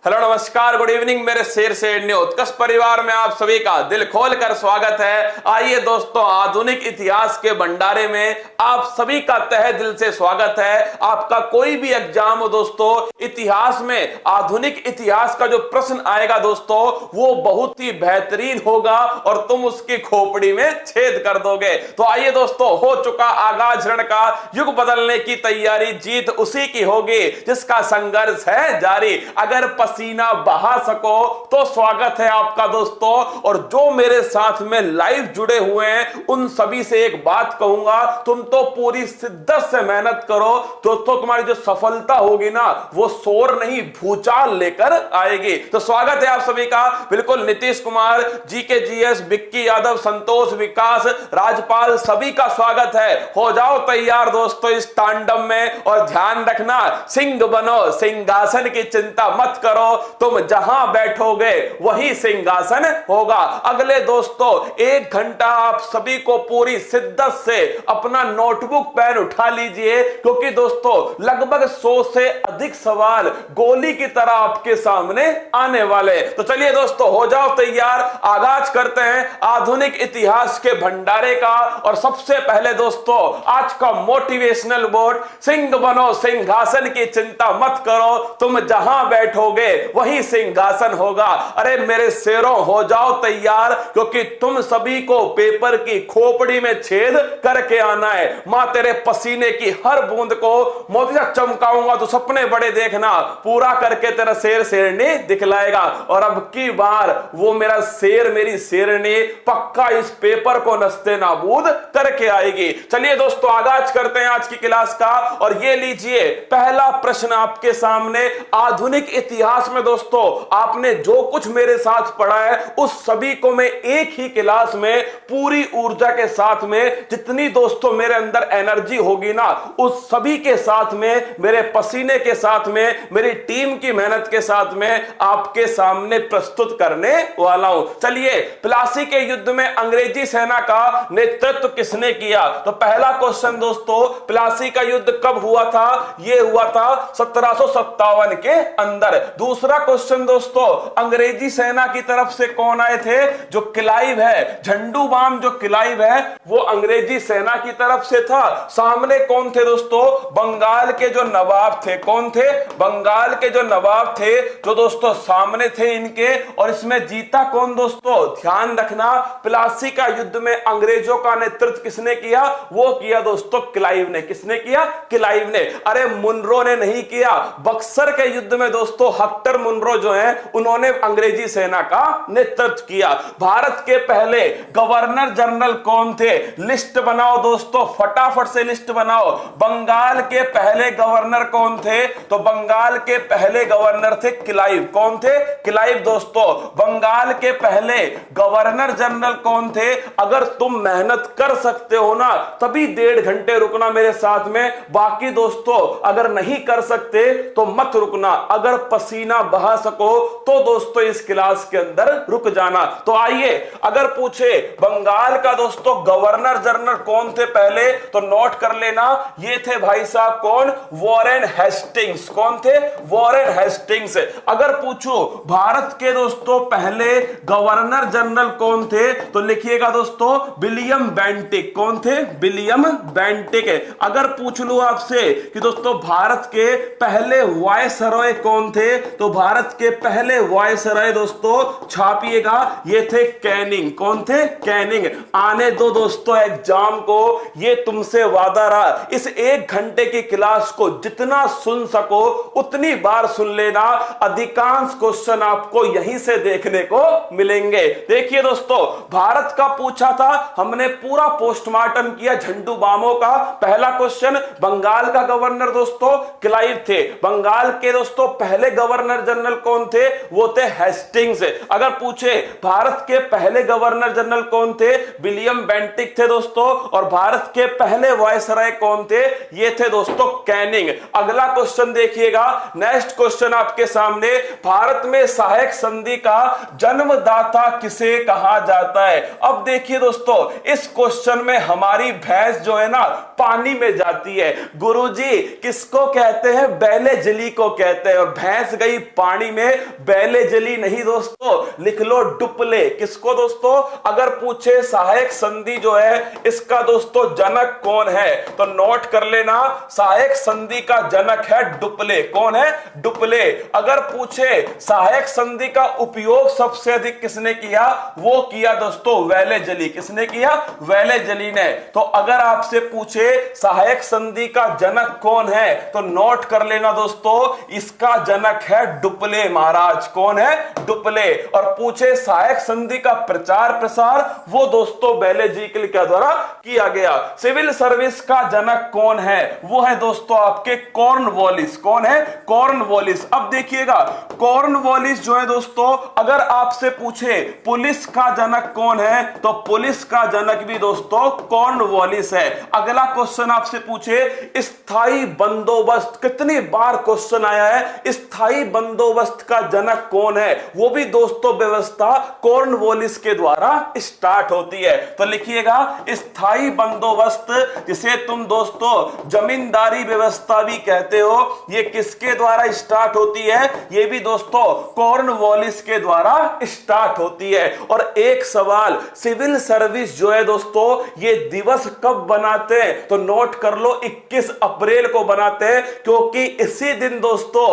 Hello नमस्कार good evening मेरे शेर से उत्कर्ष परिवार में आप सभी का दिल खोल कर स्वागत है। आइए दोस्तों, आधुनिक इतिहास के भंडारे में आप सभी का तहे दिल से स्वागत है। आपका कोई भी एग्जाम हो दोस्तों, इतिहास में आधुनिक इतिहास का जो प्रश्न आएगा दोस्तों वो बहुत ही बेहतरीन होगा और तुम उसकी खोपड़ी में छेद कर दोगे। तो आइए दोस्तों, हो चुका आगाज रण का, युग बदलने की तैयारी, जीत उसी की होगी जिसका संघर्ष है जारी। अगर पसीना बहा सको तो स्वागत है आपका दोस्तों। और जो मेरे साथ में लाइव जुड़े हुए हैं उन सभी से एक बात कहूंगा, तुम तो पूरी शिद्दत से मेहनत करो दोस्तों, तुम्हारी जो सफलता होगी ना वो शोर नहीं भूचाल लेकर आएगी। तो स्वागत है आप सभी का। बिल्कुल नीतीश कुमार, जीके जीएस, विक्की यादव, संतोष, विकास, राजपाल, सभी का स्वागत है। हो जाओ तैयार दोस्तों इस तांडव में। और ध्यान रखना, सिंह बनो, सिंहासन की चिंता मत करो, तुम जहां बैठोगे वही सिंहासन होगा। अगले दोस्तों 1 घंटा आप सभी को पूरी शिद्दत से अपना नोटबुक पेन उठा लीजिए, क्योंकि दोस्तों लगभग 100 से अधिक सवाल गोली की तरह आपके सामने आने वाले। तो चलिए दोस्तों, हो जाओ तैयार, आगाज करते हैं आधुनिक इतिहास के भंडारे का। और सबसे पहले दोस्तों आज का मोटिवेशनल बोर्ड, सिंह बनो, सिंहासन की चिंता मत करो, तुम जहां बैठोगे वही सिंहासन होगा। अरे मेरे शेरों, हो जाओ तैयार, क्योंकि तुम सभी को पेपर की खोपड़ी में छेद करके आना है। मां तेरे पसीने की हर बूंद को मोती से चमकाऊंगा, तो सपने बड़े देखना, पूरा करके तेरा शेर शेरनी दिखलाएगा। और अब की बार वो मेरा शेर, मेरी शेरनी पक्का इस पेपर को नस्ते नाबूद करके आएगी। चलिए दोस्तों, आगाज करते हैं आज की क्लास का। और ये लीजिए पहला प्रश्न आपके सामने। आधुनिक इतिहास में दोस्तों आपने जो कुछ मेरे साथ पढ़ा है उस सभी को मैं एक ही क्लास में पूरी ऊर्जा के साथ में, जितनी दोस्तों मेरे अंदर एनर्जी होगी ना उस सभी के साथ में, मेरे पसीने के साथ में, मेरी टीम की मेहनत के साथ में आपके सामने प्रस्तुत करने वाला हूं। चलिए, प्लासी के युद्ध में अंग्रेजी सेना का नेतृत्व किसने किया? तो पहला क्वेश्चन दोस्तों, प्लासी का युद्ध कब हुआ था? यह हुआ था 1757 के अंदर। दूसरा क्वेश्चन दोस्तों, अंग्रेजी सेना की तरफ से कौन आए थे? जो क्लाइव है, झंडूबाम जो क्लाइव है वो अंग्रेजी सेना की तरफ से था। सामने कौन थे दोस्तों? बंगाल के जो नवाब थे। कौन थे? बंगाल के जो नवाब थे जो दोस्तों सामने थे इनके। और इसमें जीता कौन दोस्तों? ध्यान रखना, प्लासी का युद्ध में अंग्रेजों का नेतृत्व किसने किया? वो किया दोस्तों क्लाइव ने। किसने किया? क्लाइव ने। अरे मुनरो ने नहीं किया। बक्सर के युद्ध में दोस्तों हेक्टर मुनरो जो है उन्होंने अंग्रेजी सेना का नेतृत्व किया। भारत के पहले गवर्नर जनरल कौन थे? लिस्ट बनाओ दोस्तों, फटाफट से लिस्ट बनाओ। बंगाल के पहले गवर्नर कौन थे? तो बंगाल के पहले गवर्नर थे क्लाइव। कौन थे? क्लाइव दोस्तों। बंगाल के पहले गवर्नर जनरल कौन थे? अगर तुम मेहनत कर सकते हो ना तभी 1.5 घंटे रुकना मेरे साथ में, बाकी दोस्तों अगर नहीं कर सकते तो मत रुकना। अगर पसीना बहा सको तो दोस्तों इस क्लास के अंदर रुक जाना। तो आइए, अगर पूछे बंगाल का दोस्तों गवर्नर जनरल कौन थे पहले, तो नोट कर लेना, ये थे भाई साहब कौन? Warren Hastings. कौन थे? Warren Hastings. अगर पूछो भारत के दोस्तों पहले गवर्नर जनरल कौन थे, तो लिखिएगा दोस्तों विलियम बेंटिक। कौन थे? William Bentinck. अगर पूछ लूं आपसे कि दोस्तों भारत के पहले वायसरॉय कौन थे, तो भारत के पहले वायसरॉय दोस्तों छापिएगा, ये थे कैनिंग। कौन थे? कैनिंग। आने दो दोस्तों एग्जाम को, ये तुमसे वादा रहा, इस 1 घंटे की क्लास को जितना सुन सको उतनी बार सुन लेना। अधिकांश क्वेश्चन आपको यहीं से देखने को मिलेंगे। देखिए दोस्तों, भारत का पूछा था, हमने पूरा पोस्टमार्टम किया झंडूबामों का। पहला क्वेश्चन, बंगाल का गवर्नर दोस्तों क्लाइव थे। बंगाल के दोस्तों पहले गवर्नर जनरल कौन थे? वो थे हेस्टिंग्स। अगर पूछे भारत के पहले गवर्नर जनरल कौन थे? विलियम बेंटिक थे दोस्तों। और भारत के पहले वायसराय कौन थे? ये थे दोस्तों कैनिंग। अगला क्वेश्चन देखिएगा, नेक्स्ट क्वेश्चन आपके सामने, भारत में सहायक संधि का जन्मदाता किसे कहा जाता है? अब देखिए दोस्तों, इस क्वेश्चन में हमारी भैंस जो है ना पानी में जाती है। गुरुजी किसको कहते हैं? बैले जली को कहते हैं। और भैंस गई पानी में, बैले जली नहीं दोस्तों, लिख लो डुप्ले। किसको दोस्तों? अगर पूछे सहायक संधि जो है इसका दोस्तों जनक कौन है तो नोट कर लेना, सहायक संधि का जनक है डुप्ले। कौन है? डुप्ले। अगर पूछे सहायक संधि का उपयोग सबसे अधिक किसने किया, वो किया दोस्तों वैले जली। किसने किया? वैले जली ने। तो अगर आपसे पूछे सहायक संधि का जनक कौन है तो नोट कर लेना दोस्तों, इसका जनक है डुप्ले महाराज। कौन है? डुप्ले। और पूछे सहायक संधि का प्रचार प्रसार, वो दोस्तों बैले जी के द्वारा किया गया। सिविल सर्विस का जनक कौन है? वो है दोस्तों आपके कॉर्नवालिस। कौन है? कॉर्नवालिस। अब देखिएगा कॉर्नवालिस जो है दोस्तों, अगर आपसे पूछे पुलिस का जनक कौन है तो पुलिस का जनक भी दोस्तों कॉर्नवालिस है। अगला क्वेश्चन आपसे पूछे स्थायी बंदोबस्त, कितनी बार क्वेश्चन आया है, स्थायी बंदोबस्त का जनक कौन है? वो भी दोस्तों व्यवस्था कॉर्नवालिस के द्वारा स्टार्ट होती है। तो लिखिएगा स्थायी बंदोबस्त, जिसे तुम दोस्तों जमींदारी व्यवस्था भी कहते हो, ये किसके द्वारा स्टार्ट होती है? ये भी दोस्तों कॉर्नवालिस के द्वारा स्टार्ट होती है। और एक सवाल, सिविल सर्विस जो है दोस्तों ये दिवस कब बनाते हैं तो नोट कर लो 21 अप्रैल को बनाते हैं, क्योंकि इसी दिन दोस्तों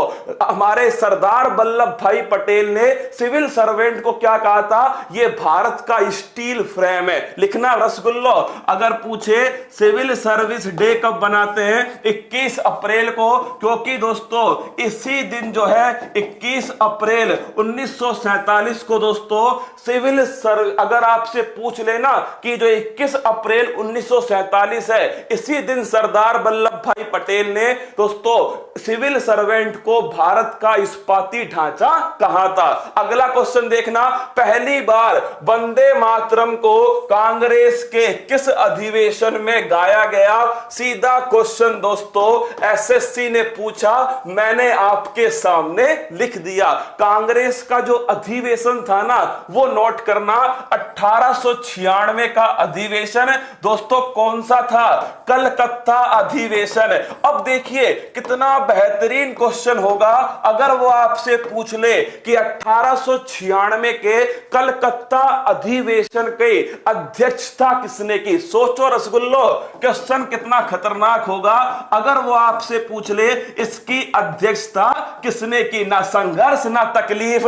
हमारे सरदार वल्लभ भाई पटेल ने सिविल सर्वेंट को क्या कहा था? ये भारत का स्टील फ्रेम है। लिखना रसगुल्लो। अगर पूछे सिविल सर्विस डे कब बनाते हैं? 21 अप्रैल को, क्योंकि दोस्तों इसी दिन जो है 21 अप्रैल 1947 को दोस्तों अगर आपसे पूछ लेना कि जो 21 अप्रैल 1947 है, इसी दिन सरदार वल्लभ भाई पटेल ने दोस्तों सिविल सर्वेंट को भारत का इस्पाती ढांचा कहा था। अगला क्वेश्चन देखना, पहली बार वंदे मातरम को कांग्रेस के किस अधिवेशन में गाया गया? सीधा क्वेश्चन दोस्तों एसएससी ने पूछा, मैंने आपके सामने लिख दिया। कांग्रेस का जो अधिवेशन था ना वो नोट करना, 1896 का अधिवेशन दोस्तों कौन सा था? कलकत्ता अधिवेशन। अब देखिए कितना बेहतरीन क्वेश्चन होगा अगर वो आपसे पूछ ले कि 1896 के कलकत्ता अधिवेशन की अध्यक्षता किसने की। सोचो रसगुल्लो, क्वेश्चन कितना खतरनाक होगा अगर वो आपसे पूछ ले इसकी अध्यक्षता किसने की। ना संघर्ष ना तकलीफ,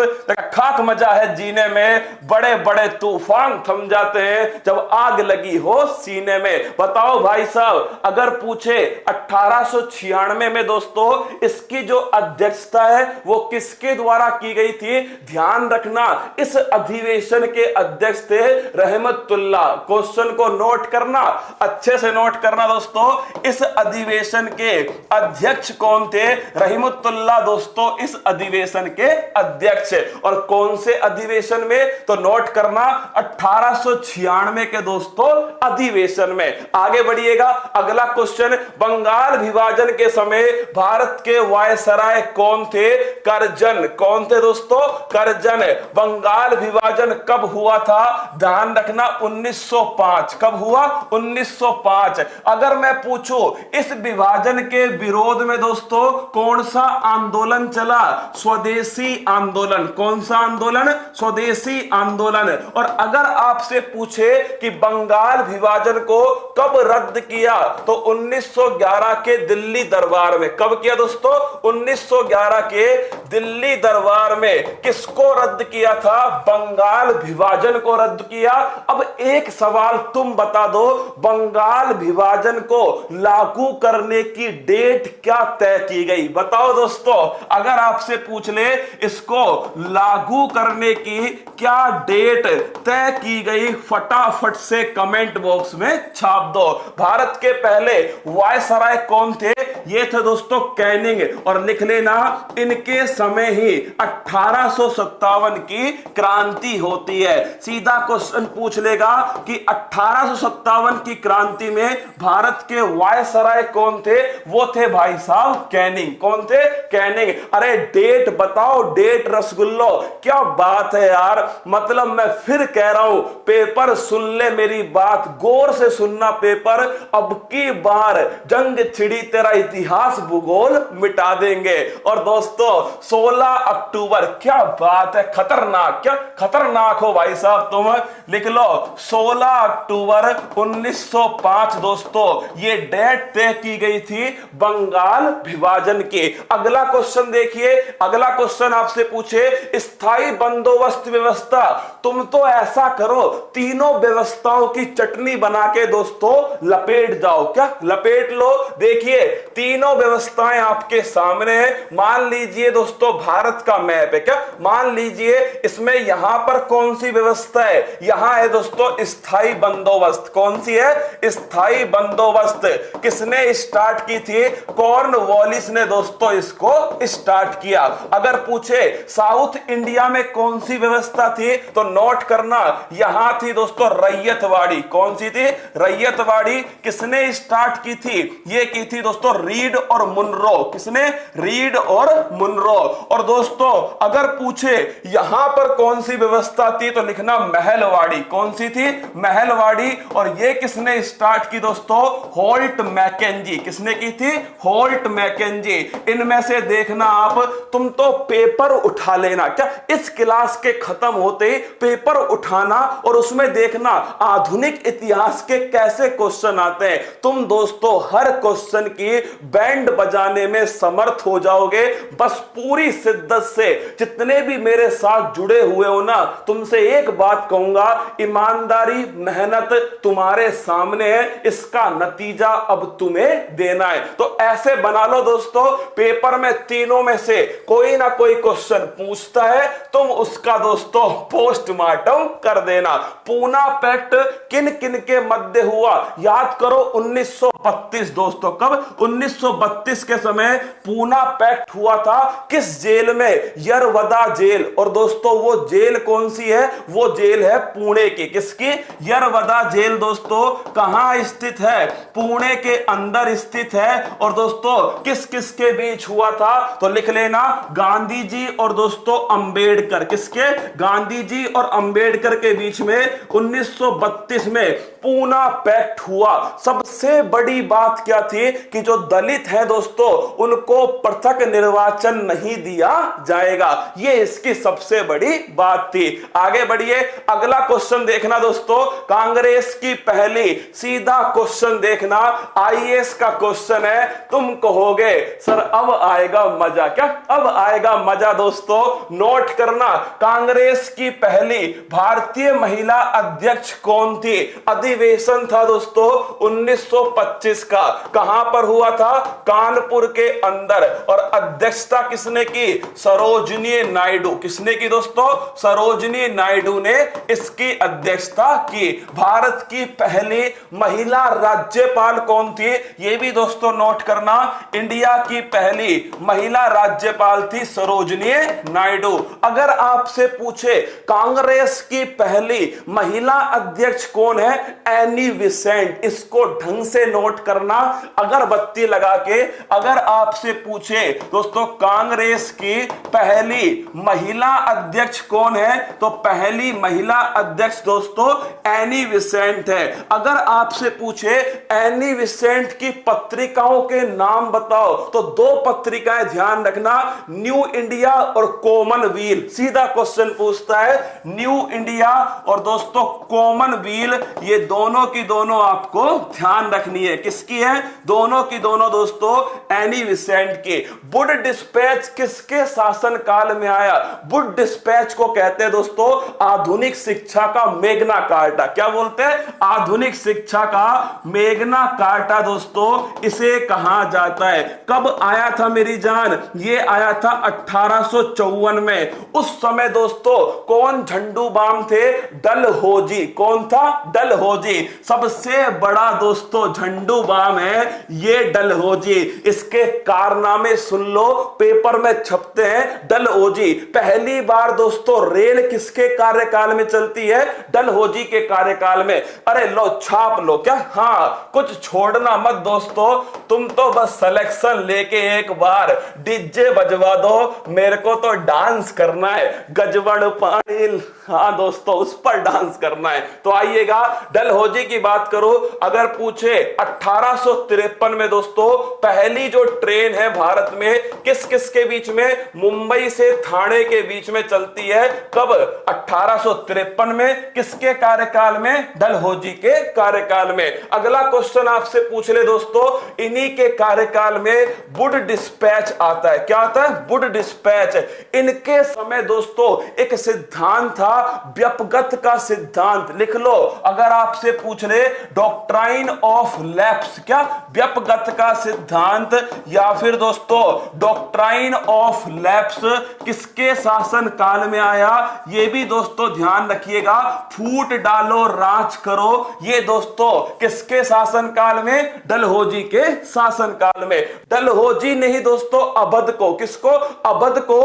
खाक मजा है जीने में, बड़े बड़े तूफान थम जाते हैं जब आग लगी हो सीने में। बताओ भाई साहब, अगर पूछे 1896 में दोस्तों इसकी जो अध्यक्षता है वो किसके द्वारा की गई थी? ध्यान रखना इस अधिवेशन के अध्यक्ष थे रहमतुल्ला। क्वेश्चन को नोट करना, अच्छे से नोट करना दोस्तों, इस अधिवेशन के अध्यक्ष कौन थे? रहमतुल्ला दोस्तों इस अधिवेशन के अध्यक्ष। और कौन से अधिवेशन में तो नोट करना 1896 के दोस्तों अधिवेशन में। आगे बढ़िएगा, अगला क्वेश्चन, बंगाल विभाजन के समय भारत के वायसराय कौन थे? करजन। कौन थे दोस्तों? करजन। बंगाल विभाजन कब हुआ था? ध्यान रखना 1905। कब हुआ? 1905। अगर मैं पूछूं इस विभाजन के विरोध में दोस्तों कौन सा आंदोलन चला? स्वदेशी आंदोलन। कौन सा आंदोलन? स्वदेशी आंदोलन। और अगर आपसे पूछे कि बंगाल विभाजन को कब रद्द किया तो 1911 के दिल्ली दरबार में। कब किया दोस्तों? 1911 के दिल्ली दरबार में। किसको रद्द किया था? बंगाल विभाजन को रद्द किया। अब एक सवाल तुम बता दो, बंगाल विभाजन को लागू करने की डेट क्या तय की गई? बताओ दोस्तों, अगर आपसे पूछ ले इसको लागू करने की क्या डेट तय की गई, फटाफट से कमेंट बॉक्स में छाप दो। भारत के पहले वायसराय कौन थे? ये थे दोस्तों कैनिंग। और लिख लेना इनके समय ही 1857 की क्रांति होती है। सीधा क्वेश्चन पूछ लेगा कि 1857 की क्रांति में भारत के वायसराय कौन थे? वो थे भाई साहब कैनिंग। कौन थे? कैनिंग। अरे डेट बताओ, डेट रसगुल्लो, क्या बात है यार। मतलब मैं फिर कह रहा हूं, पेपर सुन ले मेरी बात, गौर से सुनना पेपर। अब की बार जंग छिड़ी तेरा इतिहास भूगोल मिटा देंगे। और दोस्तों 16 अक्टूबर, क्या बात है, खतरनाक, क्या खतरनाक हो भाई साहब तुम, लिख लो 16 अक्टूबर 1905 दोस्तों ये डेट तय की गई थी बंगाल विभाजन की। अगला क्वेश्चन देखिए, अगला क्वेश्चन आपसे पूछे स्थायी बंदोबस्त व्यवस्था। तुम तो ऐसा करो तीनों व्यवस्थाओं की चटनी बना के दोस्तों लपेट जाओ, क्या लपेट लो। देखिए तीनों व्यवस्थाएं आपके सामने है। मान लीजिए दोस्तों भारत का मैप है, क्या मान लीजिए इसमें यहां पर कौन सी व्यवस्था है, यहां है दोस्तों स्थायी बंदोबस्त। कौन सी है? स्थायी बंदोबस्त। किसने स्टार्ट की थी? कॉर्नवालिस ने दोस्तों इसको स्टार्ट किया। अगर पूछे साउथ इंडिया में कौन सी व्यवस्था थी तो नोट करना, यहां थी दोस्तों रैयतवाड़ी। कौन सी थी? रैयतवाड़ी। किसने स्टार्ट की थी? ये की थी दोस्तों रीड और मुनरो। किसने? रीड और मुनरो। और दोस्तों अगर पूछे यहां पर कौन सी व्यवस्था थी तो लिखना महलवाड़ी। कौन सी थी? महलवाड़ी। और ये किसने स्टार्ट की दोस्तों? Holt Mackenzie. किसने की थी? Holt Mackenzie. इनमें से देखना आप, तुम तो पेपर उठा लेना, क्या इस क्लास के खत्म होते ही पेपर उठाना और उसमें देखना आधुनिक इतिहास के कैसे क्वेश्चन आते हैं। तुम दोस्तों हर क्वेश्चन की बैंड बजाने में समर्थ हो जाओगे। बस पूरी शिद्दत से जितने भी मेरे साथ जुड़े हुए हो ना, तुमसे एक बात कहूंगा, ईमानदारी मेहनत तुम्हारे सामने है, इसका नतीजा अब तुम्हें देना है। तो ऐसे बना लो दोस्तों, पेपर में तीनों में से कोई ना कोई क्वेश्चन पूछता है, तुम उसका दोस्तों पोस्टमार्टम कर देना। पूना पैक्ट किन किन के मध्य हुआ? याद करो 1932 दोस्तों। कब? 1932 के समय पूना पैक्ट हुआ था। किस जेल में? यरवदा जेल। और दोस्तों वो जेल कौन सी है? वो जेल है पुणे की। किसकी? यरवदा जेल दोस्तों कहां स्थित है? पुणे के अंदर स्थित है। और दोस्तों किस किस के बीच हुआ था तो लिख लेना, गांधी जी और दोस्तों अंबेडकर। किसके? गांधी जी और अंबेडकर के बीच में 1932 में पूना पैक्ट हुआ। सबसे बड़ी बात क्या थी कि जो दलित हैं दोस्तों उनको पृथक निर्वाचन नहीं दिया जाएगा। ये इसकी सबसे बड़ी बात थी। आगे बढ़िए, अगला क्वेश्चन देखना दोस्तों, कांग्रेस की पहली, सीधा क्वेश्चन देखना, आईएएस का क्वेश्चन है। तुम कहोगे सर अब आएगा मजा, क्या अब आएगा मजा? दोस्तों नोट करना, कांग्रेस की पहली भारतीय महिला अध्यक्ष कौन थी? अधिवेशन था दोस्तों 1925 का। कहां पर हुआ था? कानपुर के अंदर। और अध्यक्षता किसने की? सरोजिनी नायडू। किसने की दोस्तों? सरोजिनी नायडू ने इसकी अध्यक्षता की। भारत की पहली महिला राज्यपाल कौन थी? यह भी दोस्तों नोट करना, इंडिया की पहली महिला राज्यपाल थी सरोजिनी नायडू। अगर आपसे पूछे कांग्रेस की पहली महिला अध्यक्ष कौन है? Annie Besant. इसको ढंग से नोट करना, अगरबत्ती लगा के। अगर आपसे पूछे दोस्तों कांग्रेस की पहली महिला अध्यक्ष कौन है तो पहली महिला अध्यक्ष दोस्तों एनी बेसेंट है। अगर आपसे पूछे एनी बेसेंट की पत्रिकाओं के नाम बताओ तो दो पत्रिकाएं ध्यान रखना, न्यू इंडिया और कॉमनवेल्थ। सीधा क्वेश्चन पूछता है न्यू इंडिया और दोस्तों कॉमनवेल्थ, ये दोनों की दोनों आपको ध्यान रखनी है। किसकी है? दोनों की दोनों दोस्तों एनी बेसेंट की। वुड डिस्पैच किसके शासन काल में आया? वुड डिस्पैच को कहते हैं दोस्तों आधुनिक शिक्षा का मेग्ना कार्टा। क्या बोलते हैं? आधुनिक शिक्षा का मेग्ना कार्टा दोस्तों इसे कहा जाता है। कब आया था मेरी जान? ये आया था 1854 में। उस समय दोस्तों कौन झंडूबाम थे? डलहौजी। कौन था? डलहौजी। सबसे बड़ा दोस्तों झंडूबाम है ये डलहौजी। इसके कारनामे सुन लो, पेपर में छपते हैं। डलहौजी पहली बार दोस्तों रेल किसके कार्यकाल में चलती है? डलहौजी के कार्यकाल में। अरे लो छाप लो क्या? हाँ, कुछ छोड़ना मत दोस्तों, तुम तो बस सिलेक्शन लेके एक बार डीजे बजवा दो, मेरे को तो डांस करना है। गजबड़ पानी, हाँ दोस्तों उस पर डांस करना है। तो आइएगा, डल डलहौजी की बात करूं, अगर पूछे 1853 में दोस्तों पहली जो ट्रेन है भारत में किस किस के बीच में, मुंबई से थाने के बीच में चलती है, कब? 1853 में। किसके कार्यकाल में? डलहौजी के कार्यकाल में। अगला क्वेश्चन आपसे पूछ ले दोस्तों, इन्हीं के कार्यकाल में वुड डिस्पैच आता है। क्या आता है? Wood dispatch. इनके समय दोस्तों एक सिद्धांत था, व्यपगत का सिद्धांत। लिख लो, अगर आपसे पूछ ले डॉक्ट्राइन ऑफ लैप्स, क्या? व्यपगत का सिद्धांत, या फिर दोस्तों डॉक्ट्राइन ऑफ लैप्स किसके शासन काल में आया? ये भी दोस्तों ध्यान रखिएगा, फूट डालो राज करो, ये दोस्तों किसके शासन काल में? डलहौजी के शासन काल में। डलहौजी ने ही दोस्तों अवध को, किसको? अवध को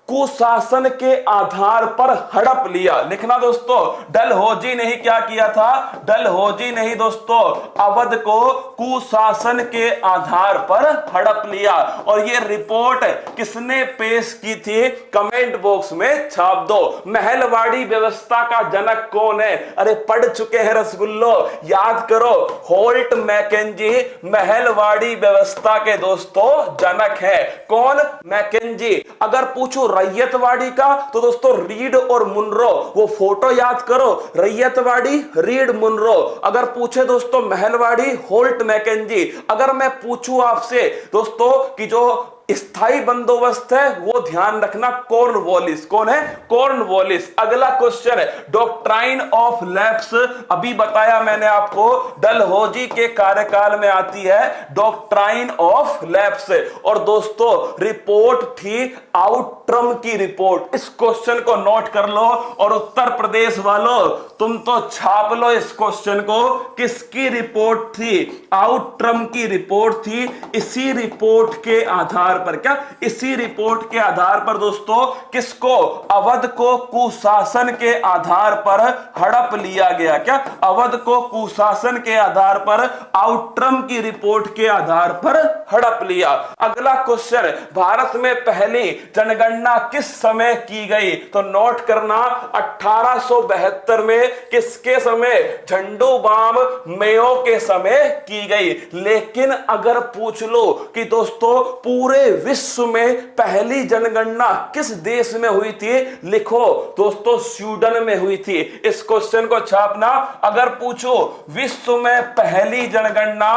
कुशासन के आधार पर हड़प लिया। लिखना दोस्तों, डलहौजी ने ही क्या किया था? डलहौजी ने ही दोस्तों अवध को कुशासन के आधार पर हड़प लिया। और ये रिपोर्ट किसने पेश की थी? कमेंट बॉक्स में छाप दो। महलवाड़ी व्यवस्था का जनक कौन है? अरे पढ़ चुके हैं रसगुल्लो, याद करो, होल्ट मैकेंजी महलवाड़ी व्यवस्था के दोस्तों जनक है। कौन? मैकेंजी। अगर पूछो रैयतवाड़ी का, तो दोस्तों रीड और मुनरो, वो फोटो याद करो, रैयतवाड़ी रीड मुनरो। अगर पूछे दोस्तों महलवाड़ी, होल्ट मैकेंजी। अगर मैं पूछूं आपसे दोस्तों कि जो स्थायी बंदोबस्त है, वो ध्यान रखना कॉर्नवालिस। कौन है? कॉर्नवालिस। अगला क्वेश्चन है डॉक्ट्राइन ऑफ लैप्स, अभी बताया मैंने आपको, डलहौजी के कार्यकाल में आती है डॉक्ट्राइन ऑफ लैप्स। और दोस्तों रिपोर्ट थी आउट्रम की रिपोर्ट। इस क्वेश्चन को नोट कर लो, और उत्तर प्रदेश वालों तुम तो छाप लो इस क्वेश्चन को। किसकी रिपोर्ट थी? आउट्रम की रिपोर्ट थी। इसी रिपोर्ट के आधार पर, क्या? इसी रिपोर्ट के आधार पर दोस्तों किसको? अवध को कुशासन के आधार पर हड़प लिया गया। क्या? अवध को कुशासन के आधार पर आउट्रम की रिपोर्ट के आधार पर हड़प लिया। अगला क्वेश्चन, भारत में पहली जनगणना किस समय की गई? तो नोट करना, 1872 में। किसके समय? झंडूबाम मेयो के समय की गई। लेकिन अगर पूछ लो कि दोस्तों पूरे विश्व में पहली जनगणना किस देश में हुई थी? लिखो दोस्तों, स्वीडन में हुई थी। इस क्वेश्चन को छापना। अगर पूछो विश्व में पहली जनगणना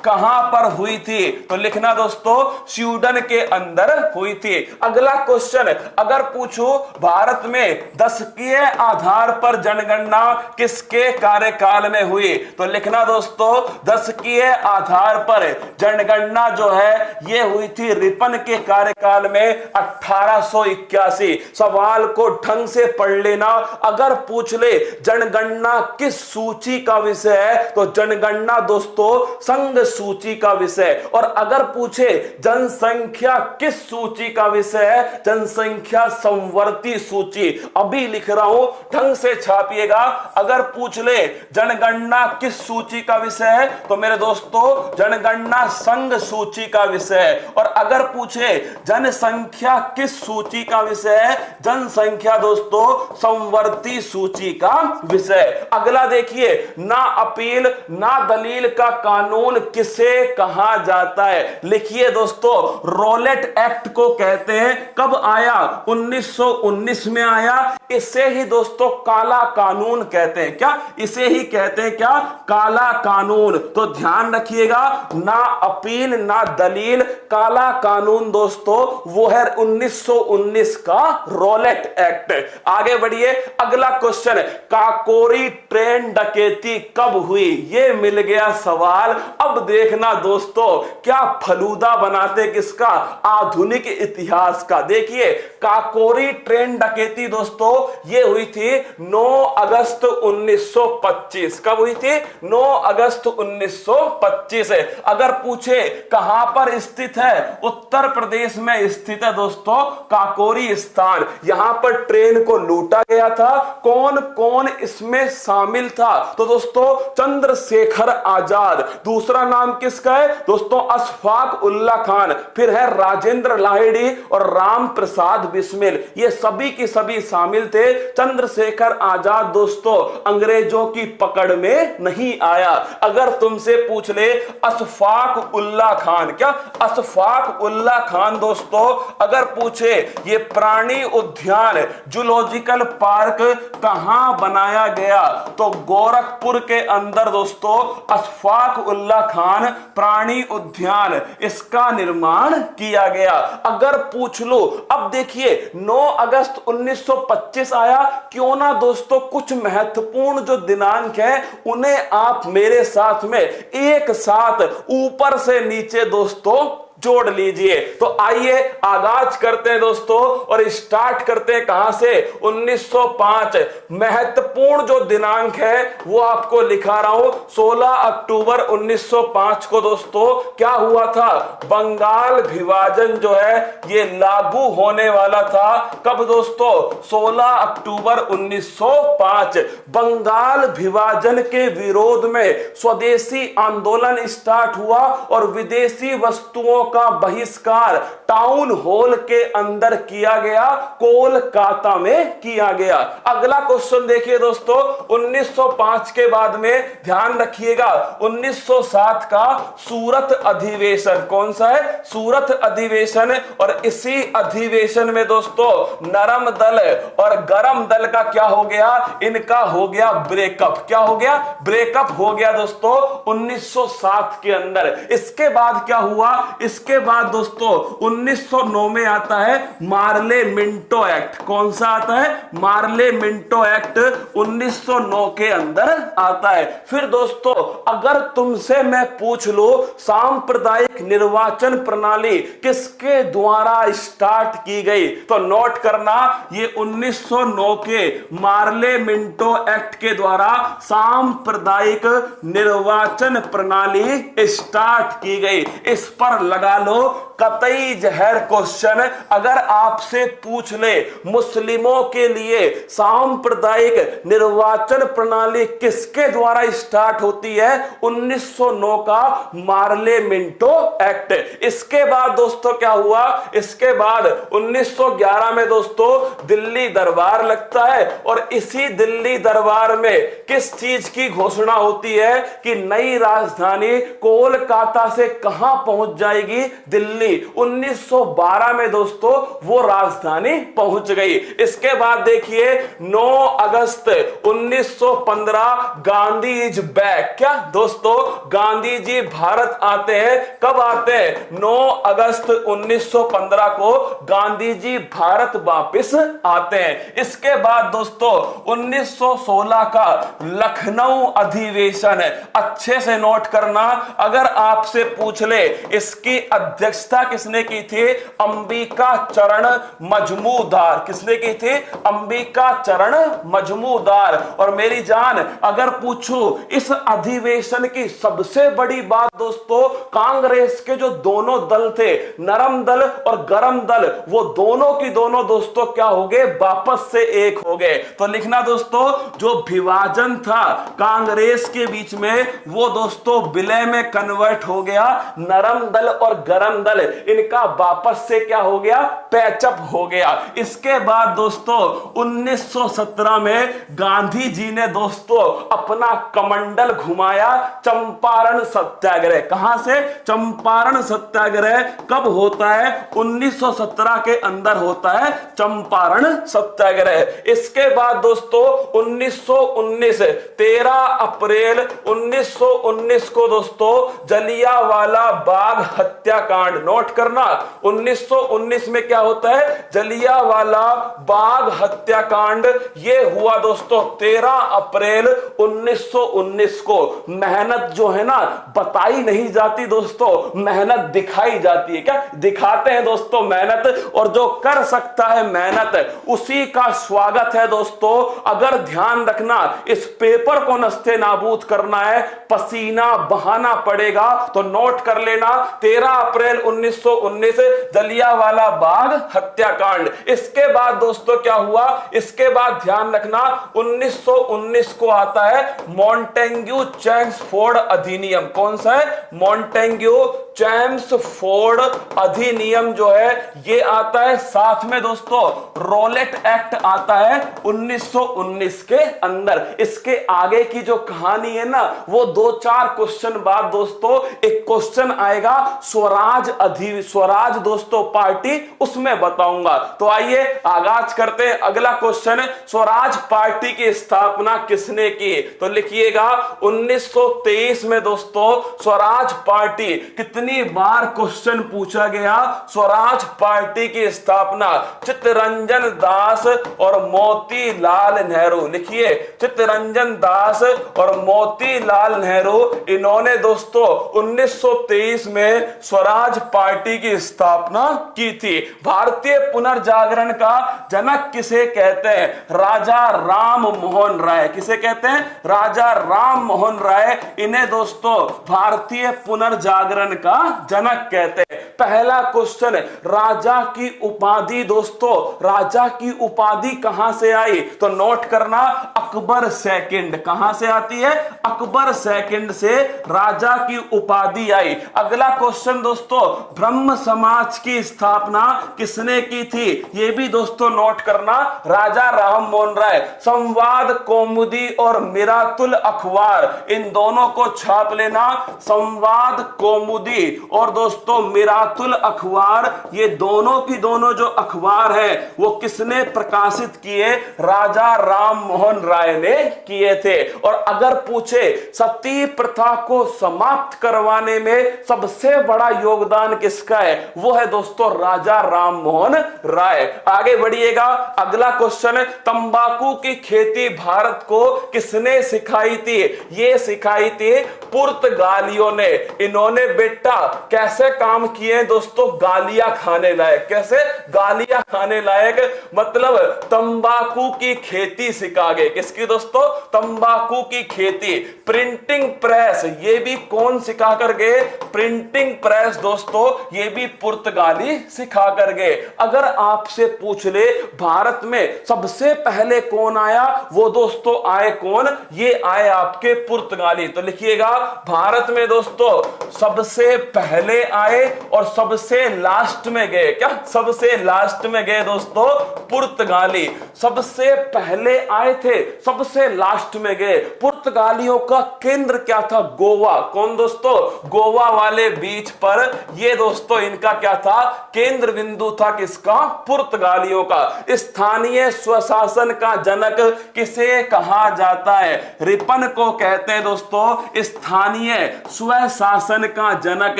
कहां पर हुई थी? तो लिखना दोस्तों, स्वीडन के अंदर हुई थी। अगला क्वेश्चन, अगर पूछो भारत में दशकीय आधार पर जनगणना किसके कार्यकाल में हुई? तो लिखना दोस्तों, दशकीय आधार पर जनगणना जो है यह हुई थी रिपन के कार्यकाल में 1881। सवाल को ढंग से पढ़ लेना। अगर पूछ ले जनगणना किस सूची का विषय है? तो जनगणना दोस्तों संघ सूची का विषय। और अगर पूछे जनसंख्या किस सूची का विषय है? जनसंख्या संवर्ती सूची। अभी लिख रहा हूं, ढंग से छापिएगा। अगर पूछ ले जनगणना किस सूची का विषय है? तो मेरे दोस्तों जनगणना संघ सूची का विषय है। और अगर पूछे जनसंख्या किस सूची का विषय है? जनसंख्या दोस्तों संवर्ती सूची का विषय। अगला देखिए, ना अपील ना दलील का कानून किसे कहा जाता है? लिखिए दोस्तों, रॉलेट एक्ट को कहते हैं। कब आया? 1919 में आया। इसे ही दोस्तों काला कानून कहते हैं। क्या? इसे ही कहते हैं क्या? काला कानून। तो ध्यान रखिएगा, ना अपील ना दलील, काला कानून दोस्तों वो है 1919 का रॉलेट एक्ट। आगे बढ़िए, अगला क्वेश्चन, काकोरी ट्रेन डकैती कब हुई? ये मिल गया सवाल। अब देखना दोस्तों, क्या फलूदा बनाते किसका? आधुनिक इतिहास का। देखिए, काकोरी ट्रेन डकैती दोस्तों ये हुई थी 9 अगस्त 1925। कब हुई थी? 9 अगस्त 1925। अगर पूछे कहां पर स्थित है? उत्तर प्रदेश में स्थित है दोस्तों काकोरी स्थान। यहां पर ट्रेन को लूटा गया था। कौन कौन इसमें शामिल था? तो दोस्तों चंद्रशेखर आजाद। दूसरा नाम किसका है दोस्तों? अशफाक उल्ला खान। फिर है राजेंद्र लाहिड़ी और राम प्रसाद बिस्मिल। ये सभी की सभी शामिल थे, चंद्रशेखर आजाद दोस्तों अंग्रेजों की पकड़ में नहीं आया। अगर तुमसे पूछ ले अशफाक उल्ला खान, क्या अशफाक उल्ला खान दोस्तों अगर पूछे ये प्राणी उद्यान जूलॉजिकल पार्क कहां बनाया गया, तो गोरखपुर के अंदर दोस्तों अशफाक उल्ला खान प्राणी उद्यान इसका निर्माण किया गया। अगर पूछ लो, अब देखिए 9 अगस्त 1925 आया, क्यों ना दोस्तों कुछ महत्वपूर्ण जो दिनांक है उन्हें आप मेरे साथ में एक साथ ऊपर से नीचे दोस्तों जोड़ लीजिए। तो आइए आगाज करते हैं दोस्तों और स्टार्ट करते हैं कहां से, 1905। महत्वपूर्ण जो दिनांक है वो आपको लिखा रहा हूं, 16 अक्टूबर 1905 को दोस्तों क्या हुआ था, बंगाल विभाजन जो है ये लागू होने वाला था। कब दोस्तों, 16 अक्टूबर 1905। बंगाल विभाजन के विरोध में स्वदेशी आंदोलन स्टार्ट हुआ और विदेशी वस्तुओं का बहिष्कार टाउन हॉल के अंदर किया गया, कोलकाता में किया गया। अगला क्वेश्चन देखिए दोस्तों, 1905 के बाद में ध्यान रखिएगा 1907 का सूरत अधिवेशन, कौन सा है, सूरत अधिवेशन। और इसी अधिवेशन में दोस्तों नरम दल और गरम दल का क्या हो गया, इनका हो गया ब्रेकअप। क्या हो गया, ब्रेकअप हो गया दोस्तों 1907 के अंदर। इसके बाद क्या हुआ, इसके बाद दोस्तों 1909 में आता है मार्ले मिंटो एक्ट। कौन सा आता है, मार्ले मिंटो एक्ट 1909 के अंदर आता है। फिर दोस्तों अगर तुमसे मैं पूछ लो सांप्रदायिक निर्वाचन प्रणाली किसके द्वारा स्टार्ट की गई, तो नोट करना ये 1909 के मार्ले मिंटो एक्ट के द्वारा सांप्रदायिक निर्वाचन प्रणाली स्टार्ट की गई। इस पर लगा लो कतई जहर क्वेश्चन। अगर आपसे पूछ ले मुस्लिमों के लिए सांप्रदायिक निर्वाचन प्रणाली किसके द्वारा स्टार्ट होती है, 1909 का मार्ले मिंटो एक्ट। इसके बाद दोस्तों क्या हुआ, इसके बाद 1911 में दोस्तों दिल्ली दरबार लगता है और इसी दिल्ली दरबार में किस चीज की घोषणा होती है कि नई राजधानी कोलकाता से कहां पहुंच जाएगी, दिल्ली। 1912 में दोस्तों वो राजधानी पहुंच गई। इसके बाद देखिए 9 अगस्त 1915 गांधी इज बैक। क्या दोस्तों, गांधी जी भारत आते हैं। कब आते हैं, 9 अगस्त 1915 को गांधी जी भारत वापस आते हैं। इसके बाद दोस्तों 1916 का लखनऊ अधिवेशन है, अच्छे से नोट करना। अगर आपसे पूछ ले इसकी अध्यक्षता किसने की थी, अंबिका चरण मजमूदार। किसने की थी, अंबिका चरण मजमूदार। और मेरी जान अगर पूछूं इस अधिवेशन की सबसे बड़ी बात दोस्तों, कांग्रेस के जो दोनों दल थे, नरम दल और गरम दल, वो दोनों की दोनों दोस्तों क्या हो गए, वापस से एक हो गए। तो लिखना दोस्तों जो विभाजन था कांग्रेस के बीच में वो दोस्तों विलय में कन्वर्ट हो गया। नरम दल और गरम दल इनका वापस से क्या हो गया, पैचअप हो गया। इसके बाद दोस्तों 1917 में गांधी जी ने दोस्तों अपना कमंडल घुमाया, चंपारण सत्याग्रह। कहां से, चंपारण सत्याग्रह कब होता है, 1917 के अंदर होता है चंपारण सत्याग्रह। इसके बाद दोस्तों 1919 13 अप्रैल 1919 को दोस्तों जलियांवाला बाग हत्याकांड। नोट करना 1919 में क्या होता है, जलियांवाला बाग हत्याकांड। ये हुआ दोस्तों 13 अप्रैल 1919 को। मेहनत जो है ना बताई नहीं जाती दोस्तों, मेहनत दिखाई जाती है। क्या दिखाते हैं दोस्तों, मेहनत। और जो कर सकता है मेहनत उसी का स्वागत है दोस्तों। अगर ध्यान रखना इस पेपर को नस्ते नाबूद करना है, पसीना बहाना पड़ेगा, तो नोट कर लेना 13 अप्रैल 1919 जलियांवाला बाग हत्याकांड। इसके बाद दोस्तों क्या हुआ, इसके बाद ध्यान रखना 1919 को आता है मॉन्टेग्यू चेम्सफोर्ड अधिनियम। कौन सा है, मॉन्टेग्यू चैम्सफोर्ड अधिनियम जो है ये आता है, साथ में दोस्तों रोलेट एक्ट आता है 1919 के अंदर। इसके आगे की जो कहानी है ना, वो 2-4 क्वेश्चन बाद दोस्तों एक क्वेश्चन आएगा स्वराज दोस्तों पार्टी, उसमें बताऊंगा। तो आइए आगाज करते हैं। अगला क्वेश्चन, स्वराज पार्टी की स्थापना किसने की? तो लिखिएगा 1923 में दोस्तों स्वराज पार्टी। कितनी बार क्वेश्चन पूछा गया? स्वराज पार्टी की स्थापना चित्तरंजन दास और मोतीलाल नेहरू। लिखिए चित्तरंजन दास और मोतीलाल नेहरू, इन्होंने दोस्तों 1923 में स्वराज पार्टी की स्थापना की थी। भारतीय पुनर्जागरण का जनक किसे कहते हैं? राजा राम मोहन राय। किसे कहते हैं? राजा राम मोहन राय। इन्हें दोस्तों भारतीय पुनर्जागरण का जनक कहते हैं। पहला क्वेश्चन, राजा की उपाधि दोस्तों, राजा की उपाधि कहां से आई? तो नोट करना, अकबर सेकंड। कहां से आती है? अकबर सेकंड से राजा की उपाधि आई। अगला क्वेश्चन दोस्तों, ब्रह्म समाज की स्थापना किसने की थी? यह भी दोस्तों नोट करना, राजा राम मोहन राय। संवाद कौमुदी और मिरातुल अखबार, इन दोनों को छाप लेना। संवाद कौमुदी और दोस्तों मिरातुल अखबार, ये दोनों की दोनों जो अखबार है वो किसने प्रकाशित किए? राजा राम मोहन राय ने किए थे। और अगर पूछे सती प्रथा को समाप्त करवाने में सबसे बड़ा योगदान किसका है? वो है दोस्तों राजा राम मोहन राय। आगे बढ़िएगा। अगला क्वेश्चन, तंबाकू की खेती भारत को किसने सिखाई थी? ये सिखाई थी पुर्तगालियों ने। इन्होंने बेटा कैसे काम किए दोस्तों? गालियां खाने लायक। कैसे? गालियां खाने लायक, मतलब तंबाकू की खेती सिखा गए। किसकी दोस्तों? तंबाकू की खेती। प्रिंटिंग प्रेस, ये भी कौन सिखा कर गए? प्रिंटिंग प्रेस दोस्तों ये भी पुर्तगाली सिखा कर गए। अगर आपसे पूछ ले भारत में सबसे पहले कौन आया, वो दोस्तों आए कौन? ये आए आपके पुर्तगाली। तो लिखिएगा भारत में दोस्तों सबसे पहले आए और सबसे लास्ट में गए। क्या? सबसे लास्ट में गए दोस्तों पुर्तगाली। सबसे पहले आए थे, सबसे लास्ट में गए। पुर्तगालियों का केंद्र क्या था? गोवा। कौन दोस्तों? गोवा वाले बीच पर ये दोस्तों इनका क्या था? केंद्र बिंदु था। किसका? पुर्तगालियों का। स्थानीय स्वशासन का जनक किसे कहा जाता है? रिपन को कहते हैं दोस्तों स्थानीय स्वशासन का जनक।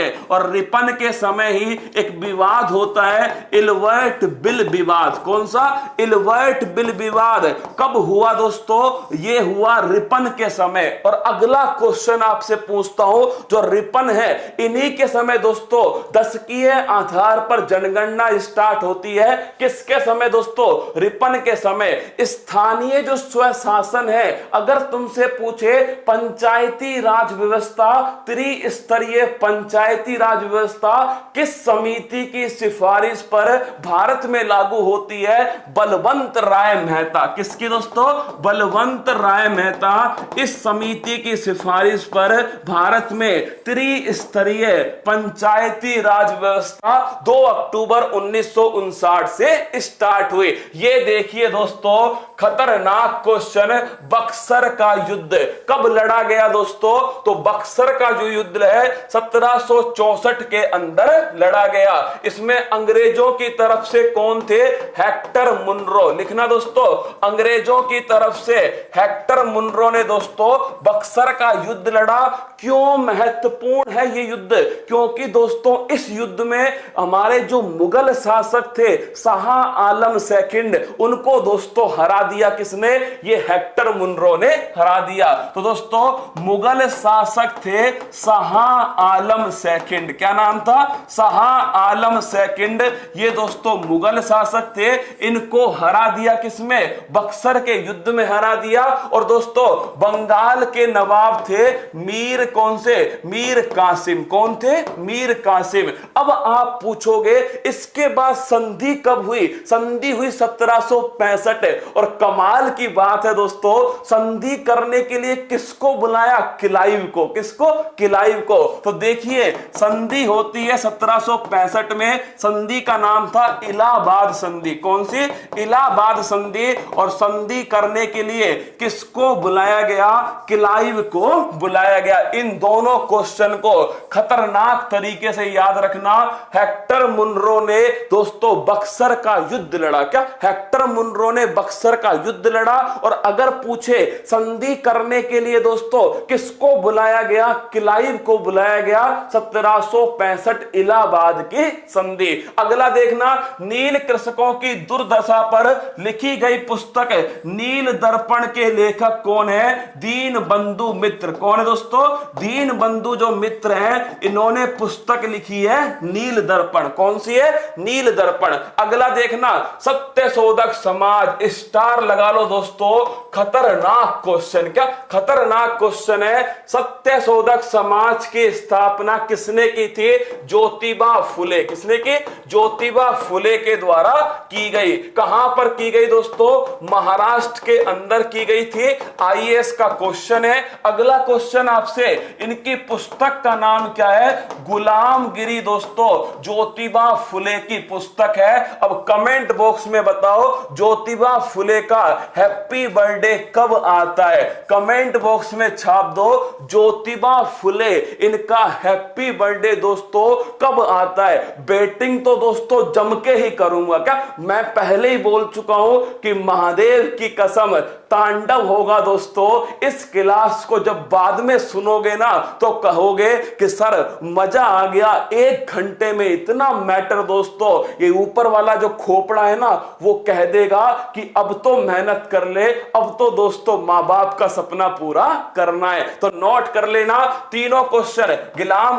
और रिपन के समय ही एक विवाद होता है, इल्बर्ट बिल विवाद। कौन सा? इल्बर्ट बिल विवाद। कब हुआ दोस्तों? ये हुआ रिपन के समय। और अगला क्वेश्चन आपसे पूछता हूं, जो रिपन है इन्हीं के समय दोस्तों दशकीय आधार पर जनगणना स्टार्ट होती है। किसके समय दोस्तों? रिपन के समय। स्थानीय जो स्वशासन है, अगर तुमसे पूछे पंचायती राज व्यवस्था, त्रिस्तरीय पंचायती राज व्यवस्था किस समिति की सिफारिश पर भारत में लागू होती है? बलवंत राय मेहता। किसकी दोस्तों? बलवंत राय मेहता। इस समिति की सिफारिश पर भारत में त्रिस्तरीय पंचायती राज व्यवस्था 2 अक्टूबर 1959 से स्टार्ट हुई। ये देखिए दोस्तों खतरनाक क्वेश्चन, बक्सर का युद्ध कब लड़ा गया दोस्तों? तो बक्सर का जो युद्ध है 1764 के अंदर लड़ा गया। इसमें अंग्रेजों की तरफ से कौन थे? Hector Munro. लिखना दोस्तों, अंग्रेजों की तरफ से हेक्टर मुनरो ने दोस्तों बक्सर का युद्ध लड़ा। क्यों महत्वपूर्ण है ये युद्ध? क्योंकि दोस्तों इस युद्ध में हमारे जो मुगल शासक थे शाह आलम सेकंड, उनको दोस्तों हरा दिया। किसने? ये हेक्टर मुनरो ने हरा दिया। तो दोस्तों मुगल शासक थे शाह आलम सेकंड। क्या नाम था? शाह आलम सेकंड। ये दोस्तों मुगल शासक थे, इनको हरा दिया। किसमें? बक्सर के युद्ध में हरा दिया। और दोस्तों बंगाल के नवाब थे मीर, कौन से? मीर कासिम। कौन थे? मीर कासिम। अब आप पूछोगे इसके बाद संधि कब हुई? संधि हुई 1765। और कमाल की बात है दोस्तों, संधि करने के लिए किसको बुलाया? क्लाइव को। किसको? क्लाइव को। तो देखिए आइए, संधि होती है 1765 में, संधि का नाम था इलाहाबाद संधि। कौन सी? इलाहाबाद संधि। और संधि करने के लिए किसको बुलाया गया? क्लाइव को बुलाया गया। इन दोनों क्वेश्चन को खतरनाक तरीके से याद रखना। हेक्टर मुनरो ने दोस्तों बक्सर का युद्ध लड़ा। क्या? हेक्टर मुनरो ने बक्सर का युद्ध लड़ा। और अगर पूछे संधि करने के लिए दोस्तों किसको बुलाया गया? क्लाइव को बुलाया गया। 1765 इलाहाबाद की संधि। अगला देखना, नील कृषकों की दुर्दशा पर लिखी गई पुस्तक नील दर्पण के लेखक कौन है? दीन बंधु मित्र। कौन है दोस्तों? दीन बंधु जो मित्र हैं, इन्होंने पुस्तक लिखी है नील दर्पण। कौन सी है? नील दर्पण। अगला देखना, सत्य शोधक समाज, स्टार लगा लो दोस्तों। खतरनाक क्वेश्चन। क्या? खतरनाक क्वेश्चन है। सत्य शोधक समाज की स्थापना किसने की थी? ज्योतिबा फुले। किसने की? ज्योतिबा फुले के द्वारा की गई। कहां पर की गई दोस्तों? महाराष्ट्र के अंदर की गई थी। आईएएस का क्वेश्चन है। अगला क्वेश्चन आपसे, इनकी पुस्तक का नाम क्या है? गुलामगिरी दोस्तों, ज्योतिबा फुले की पुस्तक है। अब कमेंट बॉक्स में बताओ ज्योतिबा फुले का हैप्पी बर्थडे कब आता है? कमेंट बॉक्स में छाप दो ज्योतिबा फुले, इनका हैप्पी बर्थडे दोस्तों कब आता है। बेटिंग तो दोस्तों जम के ही करूंगा। क्या? मैं पहले ही बोल चुका हूं कि महादेव की कसम तांडव होगा दोस्तों। इस क्लास को जब बाद में सुनोगे ना तो कहोगे कि सर मजा आ गया, 1 घंटे में इतना मैटर दोस्तों। ये ऊपर वाला जो खोपड़ा है ना वो कह देगा कि अब तो मेहनत कर ले, अब तो दोस्तों मां बाप का सपना पूरा करना है। तो नोट कर लेना तीनों क्वेश्चन।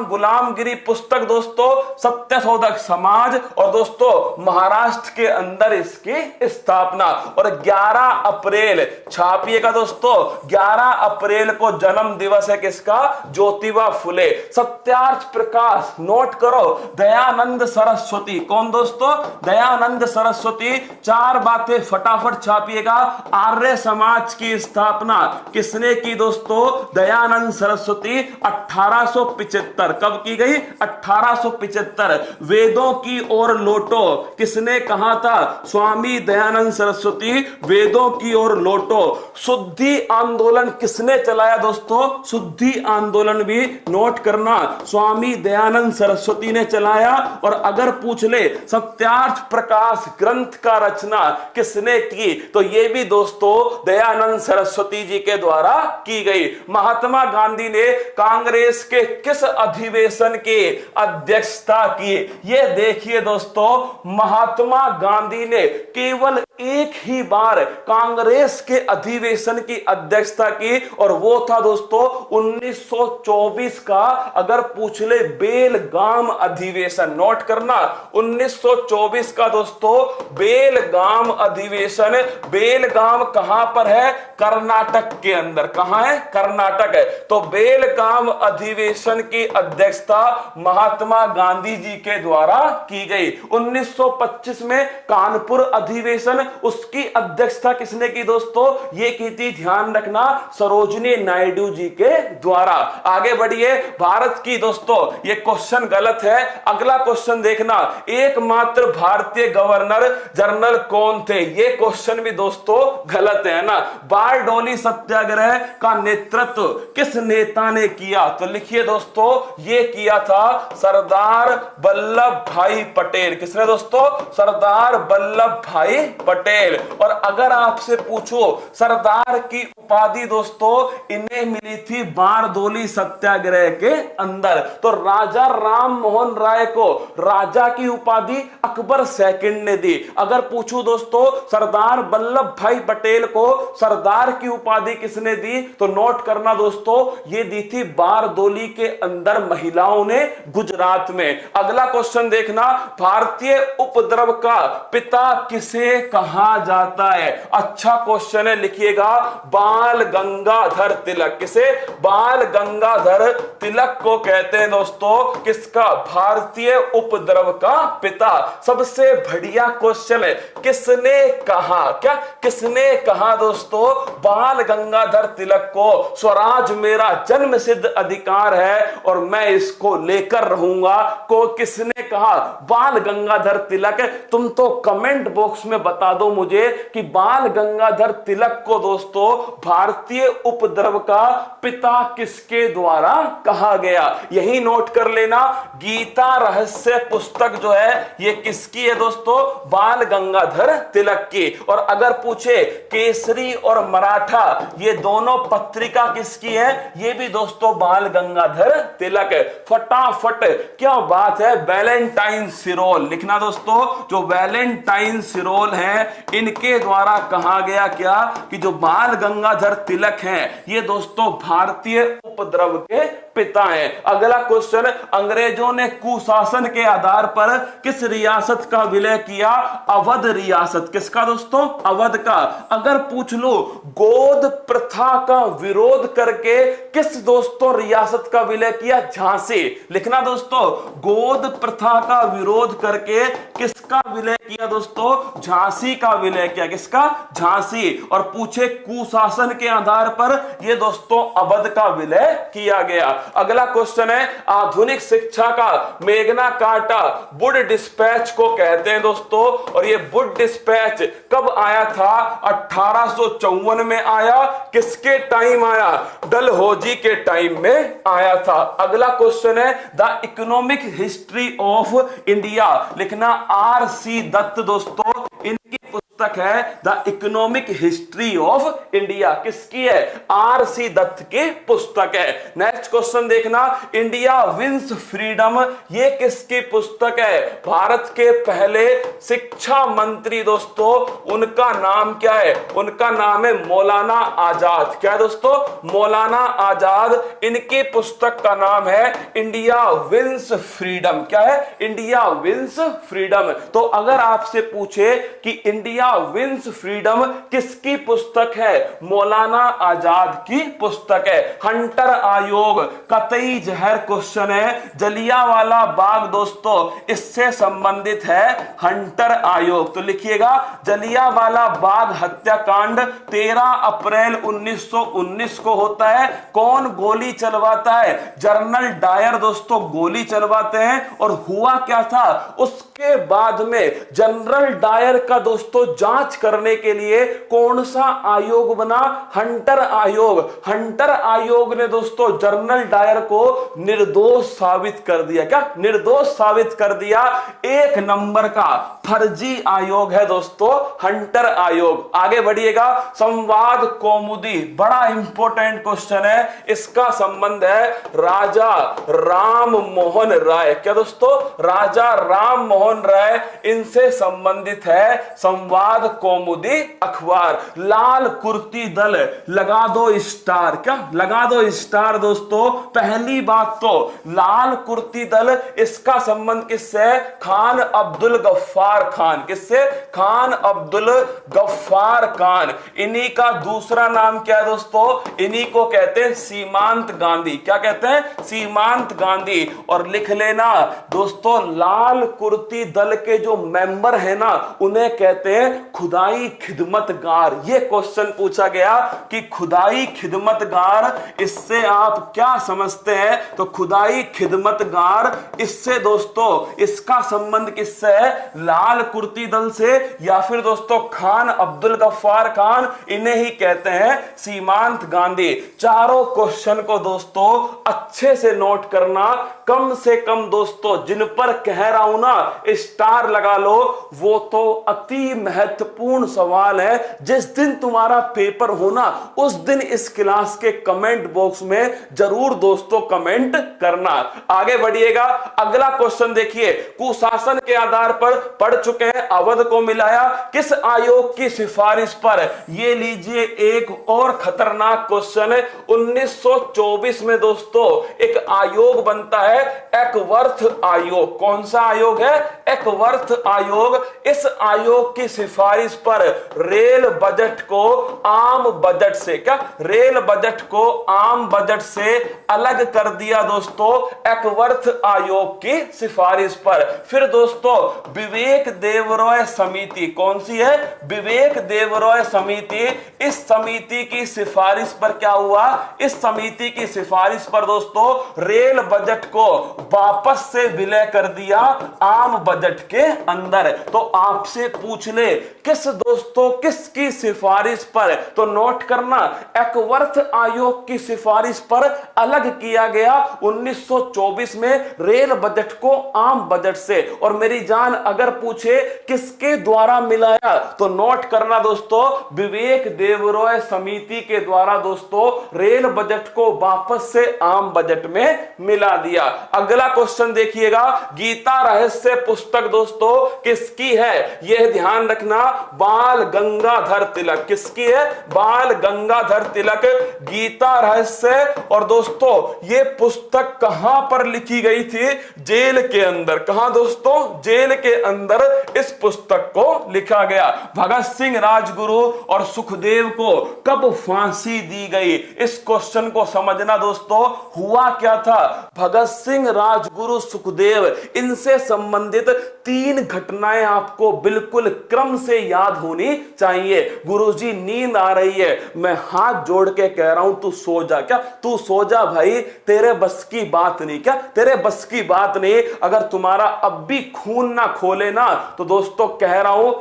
गुलामगिरी पुस्तक दोस्तों, सत्य शोधक समाज, और दोस्तों महाराष्ट्र के अंदर इसकी स्थापना। और 11 अप्रैल छापिएगा दोस्तों, 11 अप्रैल को जन्म दिवस है किसका? ज्योतिबा फुले। सत्यार्थ प्रकाश, नोट करो, दयानंद सरस्वती। कौन दोस्तों? दयानंद सरस्वती। 4 बातें फटाफट छापिएगा। आर्य समाज की स्थापना किसने की दोस्तों? दयानंद सरस्वती। 1875। कब की गई? 1875। वेदों की ओर लौटो किसने कहा था? स्वामी दयानंद सरस्वती। वेदों की ओर लौटो। शुद्धि आंदोलन किसने चलाया दोस्तों? शुद्धि आंदोलन भी नोट करना, स्वामी दयानंद सरस्वती ने चलाया। और अगर पूछ ले सत्यार्थ प्रकाश ग्रंथ का रचना किसने की, तो यह भी दोस्तों दयानंद सरस्वती जी के द्वारा की गई। महात्मा गांधी ने कांग्रेस के किस अधिवेशन की अध्यक्षता की? यह देखिए दोस्तों, महात्मा गांधी ने केवल एक ही बार कांग्रेस के अधिवेशन की अध्यक्षता की, और वो था दोस्तों 1924 का। अगर पूछ ले बेलगाम अधिवेशन, नोट करना 1924 का दोस्तों बेलगाम अधिवेशन। बेलगाम कहां पर है? कर्नाटक के अंदर। कहां है? कर्नाटक है। तो बेलगाम अधिवेशन की अध्यक्षता महात्मा गांधी जी के द्वारा की गई। 1925 में कानपुर अधिवेशन, उसकी अध्यक्षता किसने की दोस्तों? ये की थी, ध्यान रखना, सरोजिनी नायडू जी के द्वारा। आगे बढ़िए, भारत की दोस्तों ये क्वेश्चन गलत है। अगला क्वेश्चन देखना, एकमात्र भारतीय गवर्नर जनरल कौन थे? ये क्वेश्चन भी दोस्तों गलत है ना। बारडोली सत्याग्रह का नेतृत्व किस नेता ने किया? तो लिखिए दोस्तों, ये किया था सरदार वल्लभ भाई पटेल। किसने दोस्तों? सरदार वल्लभ भाई पटेल। और अगर आपसे पूछो सरदार की उपाधि दोस्तों इन्हें मिली थी बारडोली सत्याग्रह के अंदर। तो राजा राम मोहन राय को राजा की उपाधि अकबर सेकंड ने दी। अगर पूछूं दोस्तों सरदार वल्लभ भाई पटेल को सरदार की उपाधि किसने दी, तो नोट करना दोस्तों ये दी थी बारडोली के अंदर महिलाओं ने, गुजरात में। अगला क्वेश्चन देखना, भारतीय उपद्रव का पिता किसे कहा कहा जाता है? अच्छा क्वेश्चन है, लिखिएगा बाल गंगाधर तिलक। किसे? बाल गंगाधर तिलक को कहते हैं दोस्तों किसका? भारतीय उपद्रव का पिता। सबसे बढ़िया क्वेश्चन है, किसने कहा? क्या किसने कहा दोस्तों बाल गंगाधर तिलक को स्वराज मेरा जन्म सिद्ध अधिकार है और मैं इसको लेकर रहूंगा? को किसने कहा? बाल गंगाधर तिलक। तुम तो कमेंट बॉक्स में बता दो मुझे कि बाल गंगाधर तिलक को दोस्तों भारतीय उपद्रव का पिता किसके द्वारा कहा गया। यही नोट कर लेना। गीता रहस्य पुस्तक जो है ये किसकी है दोस्तों? बाल गंगाधर तिलक की। और अगर पूछे केसरी और मराठा ये दोनों पत्रिका किसकी है? ये भी दोस्तों बाल गंगाधर तिलक है। फटाफट क्या बात है, वैलेंटाइन सिरोल लिखना दोस्तों। जो वैलेंटाइन सिरोल हैं इनके द्वारा कहा गया क्या कि जो बाल गंगाधर तिलक हैं ये दोस्तों भारतीय उपद्रव के पिता हैं। अगला क्वेश्चन, अंग्रेजों ने कुशासन के आधार पर किस रियासत का विलय किया? अवध रियासत। किसका दोस्तों? अवध का। अगर पूछ लो गोद प्रथा का विरोध करके किस दोस्तों रियासत का विलय किया? झांसी। लिखना दोस्तों, गोद प्रथा का विरोध करके किसका विलय किया दोस्तों? झांसी का विलय किया। किसका? झांसी। और पूछे कुशासन के आधार पर यह दोस्तों अवध का विलय किया गया। अगला क्वेश्चन है, आधुनिक शिक्षा का मेगना कार्टा वुड डिस्पैच को कहते हैं दोस्तों। और ये वुड डिस्पैच कब आया था? 1854 में आया। किसके टाइम आया? डलहौजी के टाइम में आया था। अगला क्वेश्चन है, the economic history of India. लिखना आर.सी. दत्त दोस्तों, इनकी पुस्तक है the economic history of India. किसकी है? आर.सी. दत्त की पुस्तक है। नेक्स्ट क्वेश्चन देखना, इंडिया विंस फ्रीडम ये किसकी पुस्तक है? भारत के पहले शिक्षा मंत्री दोस्तों, उनका नाम क्या है? उनका नाम है मौलाना आजाद। क्या दोस्तों? मौलाना आजाद। इनकी पुस्तक का नाम है इंडिया विंस फ्रीडम। क्या है? India wins freedom. तो अगर आपसे पूछे कि इंडिया विंस फ्रीडम किसकी पुस्तक है? मौलाना आजाद की पुस्तक है। हंटर आयोग कतई जहर क्वेश्चन है। जलियांवाला बाग दोस्तों इससे संबंधित है हंटर आयोग। तो लिखिएगा जलियांवाला बाग हत्याकांड 13 अप्रैल 1919 को होता है। कौन गोली चलवाता है? जनरल डायर दोस्तों गोली चलवाते हैं। और हुआ क्या था उसके बाद में? जनरल डायर का दोस्तों जांच करने के लिए कौन सा आयोग बना? हंटर आयोग। हंटर आयोग ने दोस्तों जनरल डायर को निर्दोष साबित कर दिया। क्या? निर्दोष साबित कर दिया। 1 नंबर का फर्जी आयोग है दोस्तों हंटर आयोग। आगे बढ़िएगा, संवाद कौमुदी बड़ा इंपॉर्टेंट क्वेश्चन है। इसका संबंध है राजा राम मोहन राय। क्या दोस्तों? राजा राम मोहन राय इनसे संबंधित है संवाद कौमुदी अखबार। लाल कुर्ती दल लगा दो स्टार। क्या? लगा दो स्टार दोस्तों। पहली बात तो लाल कुर्ती दल इसका संबंध किससे? खान अब्दुल गफ्फार खान। किससे? खान अब्दुल गफ्फार खान। इन्हीं का दूसरा नाम क्या है दोस्तों? इन्हीं को कहते हैं सीमांत गांधी। क्या कहते हैं? सीमांत गांधी। और लिख लेना दोस्तों लाल कुर्ती दल के जो मेंबर है ना उन्हें कहते हैं खुदाई खिदमतगार। ये क्वेश्चन पूछा गया कि खुदाई खिदमतगार, इससे आप क्या समझते हैं? तो खुदाई खिदमतगार इससे दोस्तों इसका संबंध किससे है? लाल कुर्ती दल से या फिर दोस्तों खान अब्दुल गफ्फार खान, इन्हें ही कहते हैं सीमांत गांधी। चारों क्वेश्चन को दोस्तों अच्छे से नोट करना। कम से कम दोस्तों जिन पर कह रहा हूं ना स्टार लगा लो, वो तो अति महत्वपूर्ण सवाल है। जिस दिन तुम्हारा पेपर होना उस दिन इस क्लास के कमेंट बॉक्स में जरूर दोस्तों कमेंट करना। आगे बढ़िएगा, अगला क्वेश्चन देखिए। कुशासन के आधार पर पढ़ चुके हैं, अवध को मिलाया। किस आयोग की सिफारिश पर? ये लीजिए एक और खतरनाक क्वेश्चन है। 1924 में दोस्तों एक आयोग बनता है, एकवर्थ आयोग। कौन सा आयोग है? एकवर्थ आयोग। इस आयोग की सिफारिश पर रेल बजट को आम बजट से, क्या रेल बजट को आम बजट से अलग कर दिया दोस्तों, एकवर्थ आयोग की सिफारिश पर। फिर दोस्तों विवेक देवरॉय समिति, कौन सी है? विवेक देवरॉय समिति। इस समिति की सिफारिश पर क्या हुआ? इस समिति की सिफारिश पर दोस्तों रेल बजट को वापस से विलय कर दिया आम बजट के अंदर। तो आपसे पूछ ले किसकी सिफारिश पर, तो नोट करना, एकवर्थ आयोग की सिफारिश पर अलग किया गया 1924 में रेल बजट को आम बजट से। और मेरी जान अगर पूछे किसके द्वारा मिलाया, तो नोट करना दोस्तों, विवेक देवरॉय समिति के द्वारा दोस्तों रेल बजट को वापस से आम बजट में मिला दिया। अगला क्वेश्चन देखिएगा, गीता रहस्य पुस्तक दोस्तों किसकी है? यह ध्यान रखना, बाल गंगाधर तिलक। किसकी है? बाल गंगाधर तिलक, गीता रहस्य। और दोस्तों यह पुस्तक कहां पर लिखी गई थी? जेल के अंदर। कहां दोस्तों? जेल के अंदर इस पुस्तक को लिखा गया। भगत सिंह राजगुरु और सुखदेव को कब फांसी दी गई? इस क्वेश्चन को समझना दोस्तों, हुआ क्या था? भगत सिंह, राजगुरु, सुखदेव, इनसे संबंधित 3 घटनाएं आपको बिल्कुल क्रम से याद होनी चाहिए। गुरुजी नींद आ रही है, मैं हाथ जोड़ के कह रहा हूं तू सो जा। क्या तू सो जा भाई, तेरे बस की बात नहीं। क्या तेरे बस की बात नहीं? अगर तुम्हारा अब भी खून ना खोले ना, तो दोस्तों कह रहा हूं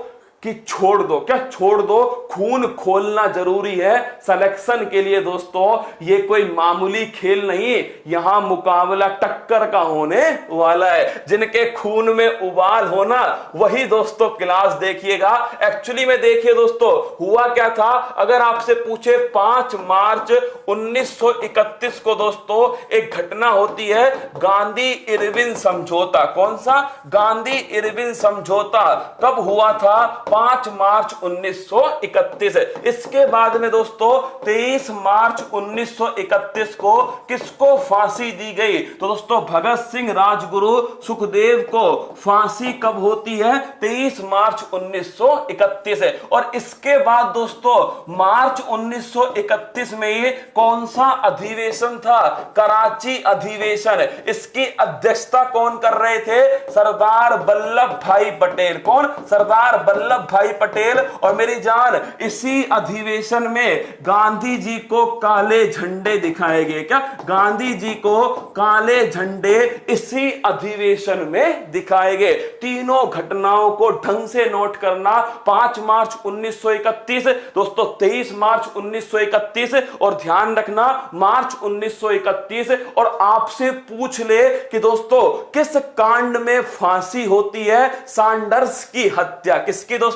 कि छोड़ दो। क्या छोड़ दो? खून खोलना जरूरी है सिलेक्शन के लिए दोस्तों। ये कोई मामूली खेल नहीं, यहां मुकाबला टक्कर का होने वाला है। जिनके खून में उबाल होना वही दोस्तों क्लास देखिएगा। एक्चुअली में देखिए दोस्तों, हुआ क्या था, अगर आपसे पूछे 5 मार्च 1931 को दोस्तों एक घटना होती है, गांधी इरविन समझौता। कौन सा? गांधी इरविन समझौता कब हुआ था? 5 मार्च 1931। इसके बाद में दोस्तों 23 मार्च 1931 को किसको फांसी दी गई? तो दोस्तों भगत सिंह, राजगुरु, सुखदेव को फांसी कब होती है? 23 मार्च 1931। और इसके बाद दोस्तों मार्च 1931 में ये कौन सा अधिवेशन था? कराची अधिवेशन। इसकी अध्यक्षता कौन कर रहे थे? सरदार वल्लभ भाई पटेल। कौन? सरदार वल्लभ भाई पटेल। और मेरी जान इसी अधिवेशन में गांधी जी को काले झंडे दिखाए गए। क्या गांधी जी को काले झंडे इसी अधिवेशन में दिखाए गए? तीनों घटनाओं को ढंग से नोट करना। 5 मार्च 1931 दोस्तों, 23 मार्च 1931 और ध्यान रखना मार्च 1931। और आपसे पूछ ले कि दोस्तों किस कांड में फांसी होती है? सैंडर्स की हत्या। किसकी दोस्तों?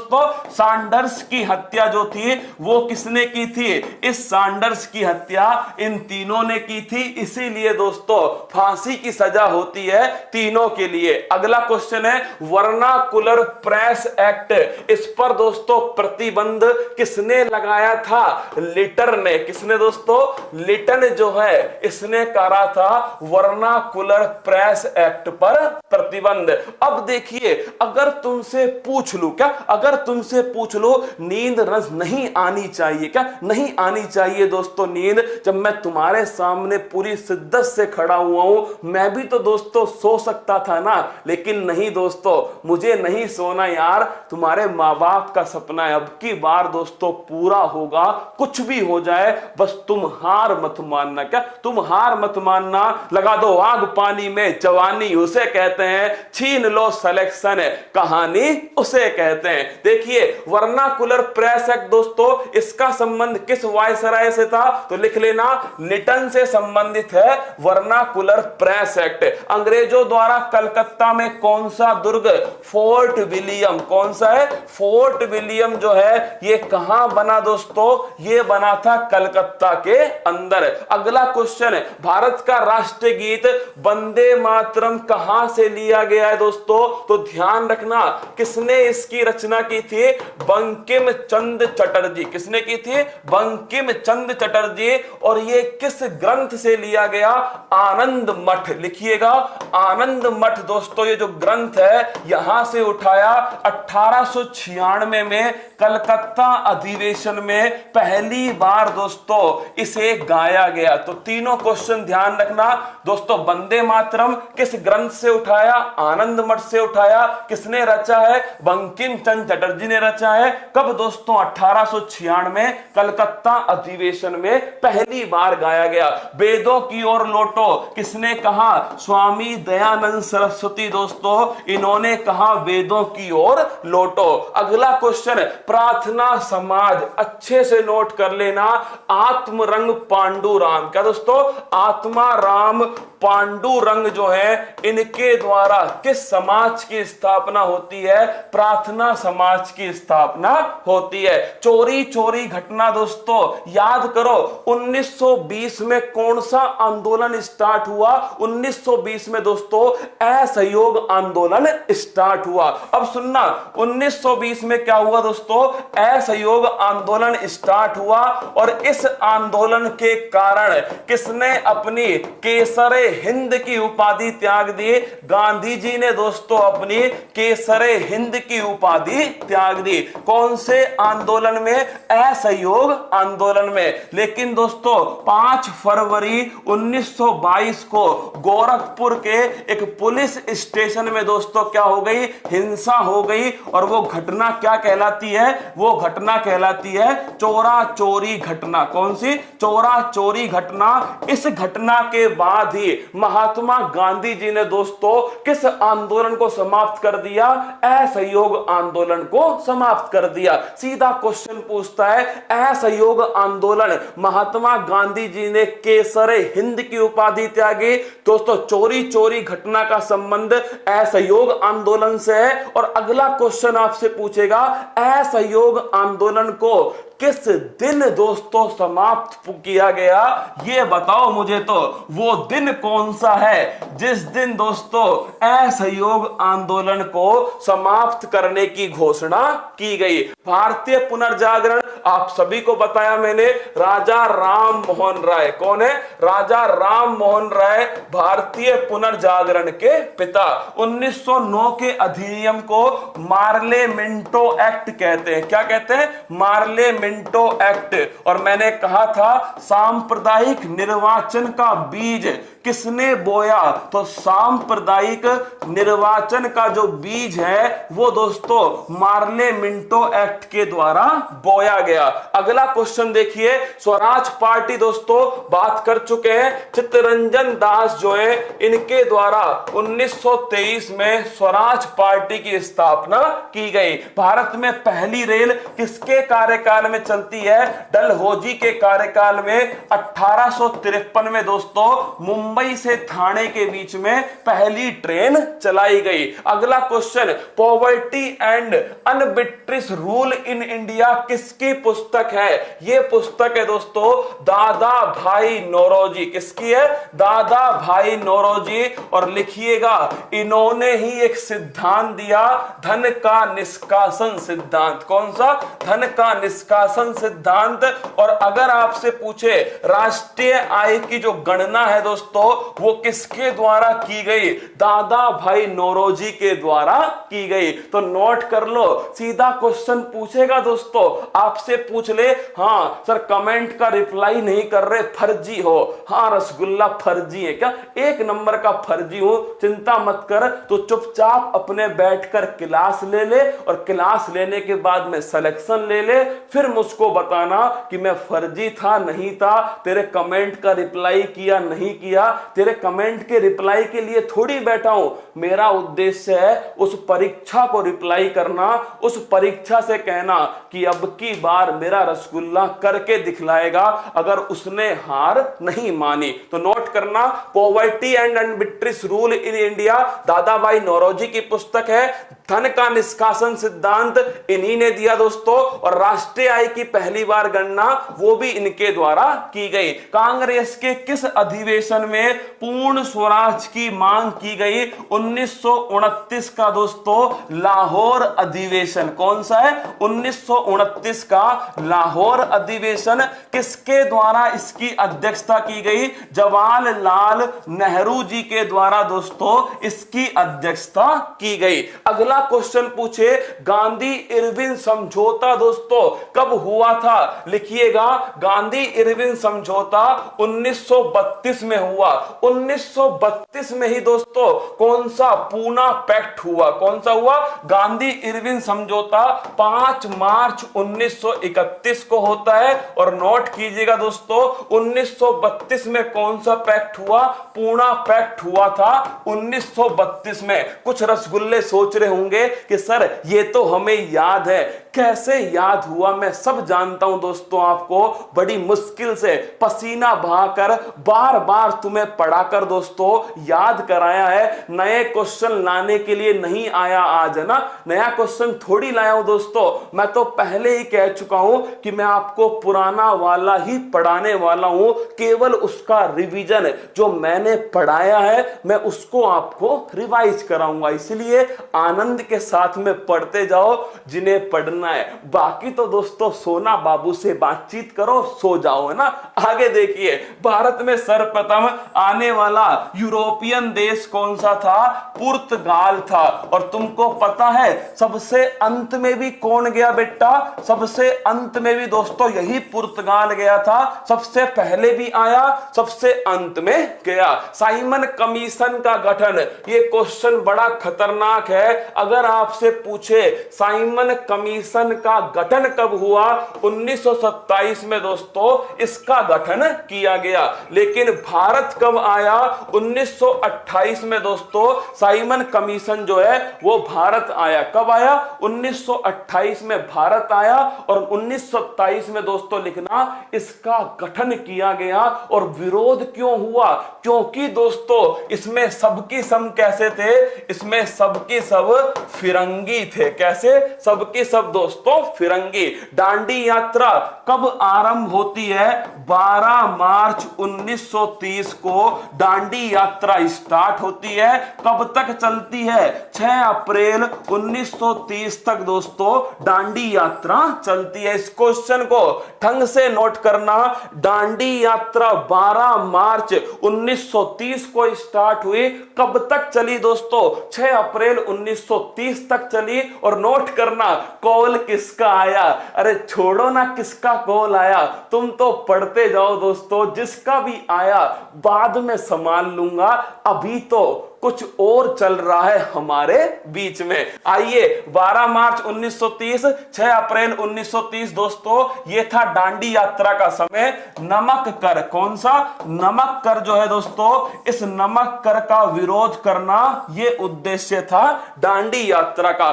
सैंडर्स की हत्या जो थी वो किसने की थी? इस सैंडर्स की हत्या इन तीनों ने की थी। इसीलिए दोस्तों फांसी की सजा होती है तीनों के लिए। अगला क्वेश्चन है वर्नाकुलर प्रेस एक्ट। इस पर दोस्तों प्रतिबंध किसने लगाया था? लिटन ने। किसने दोस्तों? लिटन जो है इसने करा था वर्नाकुलर प्रेस एक्ट पर प्रतिबंध। अब देखिए, अगर तुमसे पूछ लूं, क्या अगर तुमसे पूछ लो नींद रस नहीं आनी चाहिए? क्या नहीं आनी चाहिए दोस्तों नींद? जब मैं तुम्हारे सामने पूरी शिद्दत से खड़ा हुआ हूं, मैं भी तो दोस्तों सो सकता था ना, लेकिन नहीं दोस्तों, मुझे नहीं सोना यार। तुम्हारे माँ बाप का सपना है, अब की बार दोस्तों पूरा होगा, कुछ भी हो जाए, बस तुम हार मत मानना। क्या तुम हार मत मानना। लगा दो आग पानी में जवानी उसे कहते हैं, छीन लो सिलेक्शन कहानी उसे कहते हैं। देखिए वर्नाकुलर प्रेस एक्ट दोस्तों, इसका संबंध किस वायसराय से था? तो लिख लेना, लिटन से संबंधित है वर्नाकुलर प्रेस एक्ट। अंग्रेजों द्वारा कलकत्ता में कौन सा दुर्ग? Fort William. कौन सा है? फोर्ट विलियम जो है ये कहां बना दोस्तों? ये बना था कलकत्ता के अंदर। अगला क्वेश्चन है, भारत का राष्ट्रीय गीत वंदे मातरम कहां से लिया गया है दोस्तों? तो ध्यान रखना, किसने इसकी रचना की थी? बंकिम चंद्र चटर्जी। किसने की थी? बंकिम चंद्र चटर्जी। और ये किस ग्रंथ से लिया गया? आनंद मठ। लिखिएगा, आनंद मठ दोस्तों, ये जो ग्रंथ है यहां से उठाया। 1896 में कलकत्ता अधिवेशन में पहली बार दोस्तों इसे गाया गया। तो तीनों क्वेश्चन ध्यान रखना दोस्तों। वंदे मातरम किस ग्रंथ से उठाया? आनंद मठ से उठाया। किसने रचा है? बंकिम चंद्र चटर्जी ने रचा है। कब दोस्तों? 1896 में कलकत्ता अधिवेशन में पहली बार गाया गया। वेदों की ओर लौटो किसने कहा? स्वामी दयानंद सरस्वती दोस्तों, इन्होंने कहा वेदों की ओर लौटो। अगला क्वेश्चन, प्रार्थना समाज, अच्छे से नोट कर लेना। आत्मरंग पांडुराम, क्या दोस्तों? आत्मा राम पांडुरंग जो है, इनके द्वारा किस समाज की स्थापना होती है? प्रार्थना समाज की स्थापना होती है। चोरी चोरी घटना दोस्तों याद करो, 1920 में कौन सा आंदोलन स्टार्ट हुआ? 1920 में दोस्तों असहयोग आंदोलन स्टार्ट हुआ। अब सुनना, 1920 में क्या हुआ दोस्तों? असहयोग आंदोलन स्टार्ट हुआ। और इस आंदोलन के कारण किसने अपनी केसरे हिंद की उपाधि त्याग दी? गांधी जी ने दोस्तों अपनी केसरे हिंद की उपाधि त्याग दी। कौन से आंदोलन में? असहयोग आंदोलन में। लेकिन दोस्तों 5 फरवरी 1922 को गोरखपुर के एक पुलिस स्टेशन में दोस्तों क्या हो गई? हिंसा हो गई। और वो घटना क्या कहलाती है? वो घटना कहलाती है चोरा चोरी घटना। कौन सी? चोरा चोरी घटना। इस घटना के बाद ही महात्मा गांधी जी ने दोस्तों किस आंदोलन को समाप्त कर दिया? असहयोग आंदोलन को समाप्त कर दिया। सीधा क्वेश्चन पूछता है, असहयोग आंदोलन, महात्मा गांधी जी ने केसरे हिंद की उपाधि त्यागी। दोस्तों चोरी चोरी घटना का संबंध असहयोग आंदोलन से है। और अगला क्वेश्चन आपसे पूछेगा, असहयोग आंदोलन को किस दिन दोस्तों समाप्त किया गया? ये बताओ मुझे तो, वो दिन कौन सा है जिस दिन दोस्तों असहयोग आंदोलन को समाप्त करने की घोषणा की गई? भारतीय पुनर्जागरण आप सभी को बताया मैंने, राजा राम मोहन राय। कौन है? राजा राम मोहन राय भारतीय पुनर्जागरण के पिता। 1909 के अधिनियम को मार्ले मिंटो एक्ट कहते हैं। क्या कहते हैं? Morley Minto act. और मैंने कहा था सांप्रदायिक निर्वाचन का बीज किसने बोया? तो सांप्रदायिक निर्वाचन का जो बीज है वो दोस्तों मार्ले मिंटो एक्ट के द्वारा बोया गया। अगला क्वेश्चन देखिए, स्वराज पार्टी दोस्तों बात कर चुके हैं। चित्तरंजन दास जो है, इनके द्वारा 1923 में स्वराज पार्टी की स्थापना की गई। भारत में पहली रेल किसके कार्यकाल में चलती है? डलहौजी के कार्यकाल में। 1853 में दोस्तों मुंबई से ठाणे के बीच में पहली ट्रेन चलाई गई। अगला question, poverty and unbritish rule in India किसकी पुस्तक है? यह पुस्तक है दोस्तों दादा भाई नौरोजी। किसकी है? दादा भाई नौरोजी। और लिखिएगा, इन्होंने ही एक सिद्धांत दिया, धन का निष्कासन सिद्धांत। कौन सा? धन का निष्कासन सिद्धांत। और अगर आपसे पूछे राष्ट्रीय आय की जो गणना है दोस्तों वो किसके द्वारा की गई? दादा भाई नौरोजी के द्वारा की गई। तो नोट कर लो, सीधा क्वेश्चन पूछेगा दोस्तों, आपसे पूछ ले, हाँ सर कमेंट का रिप्लाई नहीं कर रहे, फर्जी हो। हाँ रसगुल्ला फर्जी है क्या? 1 नंबर का फर्जी हूं, चिंता मत कर। तो चुपचाप अपने बैठकर क्लास ले ले और क्लास लेने के बाद में सिलेक्शन ले ले, फिर मुझको बताना कि मैं फर्जी था नहीं था, तेरे कमेंट का रिप्लाई किया नहीं किया। तेरे कमेंट के रिप्लाई के लिए थोड़ी बैठा हूं, मेरा उद्देश्य है उस परीक्षा को रिप्लाई करना, उस परीक्षा से कहना कि अब की बार मेरा रसगुल्ला करके दिखलाएगा, अगर उसने हार नहीं मानी। तो नोट करना, poverty and unbritish rule in India Dadabhai Naoroji की पुस्तक है। धन का निष्कासन सिद्धांत इन्हीं ने दिया दोस्तों। और राष्ट्रीय आय की पहली बार गणना वो भी इनके द्वारा की गई। कांग्रेस के किस अधिवेशन में में पूर्ण स्वराज की मांग की गई? 1929 का दोस्तों लाहौर अधिवेशन। कौन सा है? 1929 का लाहौर अधिवेशन। किसके द्वारा इसकी अध्यक्षता की गई? जवाहरलाल नेहरू जी के द्वारा दोस्तों इसकी अध्यक्षता की गई। अगला क्वेश्चन पूछे, गांधी इरविन समझौता दोस्तों कब हुआ था? लिखिएगा, गांधी इरविन समझौता 1932 में हुआ। 1932 में ही दोस्तों कौन सा पूना पैक्ट हुआ? कौन सा हुआ? गांधी इरविन समझौता 5 मार्च 1931 को होता है। और नोट कीजिएगा दोस्तों, 1932 में कौन सा पैक्ट हुआ? पूना पैक्ट हुआ था 1932 में। कुछ रसगुल्ले सोच रहे होंगे कि सर ये तो हमें याद है, कैसे याद हुआ? मैं सब जानता हूं दोस्तों, आपको बड़ी मुश्किल से पसीना बहाकर बार बार तुम्हें पढ़ाकर दोस्तों याद कराया है। नए क्वेश्चन लाने के लिए नहीं आया आज, है ना? नया क्वेश्चन थोड़ी लाया हूं दोस्तों, मैं तो पहले ही कह चुका हूं कि मैं आपको पुराना वाला ही पढ़ाने वाला हूं। केवल उसका रिवीजन जो मैंने पढ़ाया है मैं उसको आपको रिवाइज कराऊंगा। इसलिए आनंद के साथ में पढ़ते जाओ जिन्हें पढ़ना है। बाकी तो दोस्तों सोना बाबू से बातचीत करो, सो जाओ, है ना? आगे देखिए, भारत में सर्वप्रथम आने वाला यूरोपियन देश कौन सा था? पुर्तगाल था। और तुमको पता है सबसे अंत में भी कौन गया बेटा? सबसे अंत में भी दोस्तों यही पुर्तगाल गया था। सबसे पहले भी आया, सबसे अंत में गया। साइमन कमीशन का गठन, ये क्वेश्चन बड़ा खतरनाक है। अगर आपसे पूछे साइमन कमीशन का गठन कब हुआ? 1927 में दोस्तों इसका गठन किया गया। लेकिन भारत कब आया? 1928 में दोस्तों साइमन कमीशन जो है वो भारत आया। कब आया? 1928 में भारत आया। और 1927 में दोस्तों लिखना, इसका गठन किया गया। और विरोध क्यों हुआ? क्योंकि दोस्तों इसमें सबकी सब कैसे थे? इसमें सबकी सब फिरंगी थे। कैसे? सबकी सब दोस्तों फिरंगी। दांडी यात्रा कब आरंभ होती है? 12 मार्च 1930 को दांडी यात्रा स्टार्ट होती है। कब तक चलती है? 6 अप्रैल 1930 तक दोस्तों दांडी यात्रा चलती है। इस क्वेश्चन को ढंग से नोट करना। दांडी यात्रा 12 मार्च 1930 को स्टार्ट हुई। कब तक चली दोस्तों? 6 अप्रैल 1930 तक चली। और नोट करना, कॉल किसका आया? अरे छोड़ो ना किसका कॉल आया, तुम तो पढ़ते जाओ दोस्तों। जिसका भी आया बाद में संभाल लूंगा, अभी तो कुछ और चल रहा है हमारे बीच में। आइए, 12 मार्च 1930, 6 अप्रैल 1930 दोस्तों ये था दांडी यात्रा का समय। नमक कर, कौन सा? नमक कर जो है दोस्तों, इस नमक कर का विरोध करना ये उद्देश्य था दांडी यात्रा का।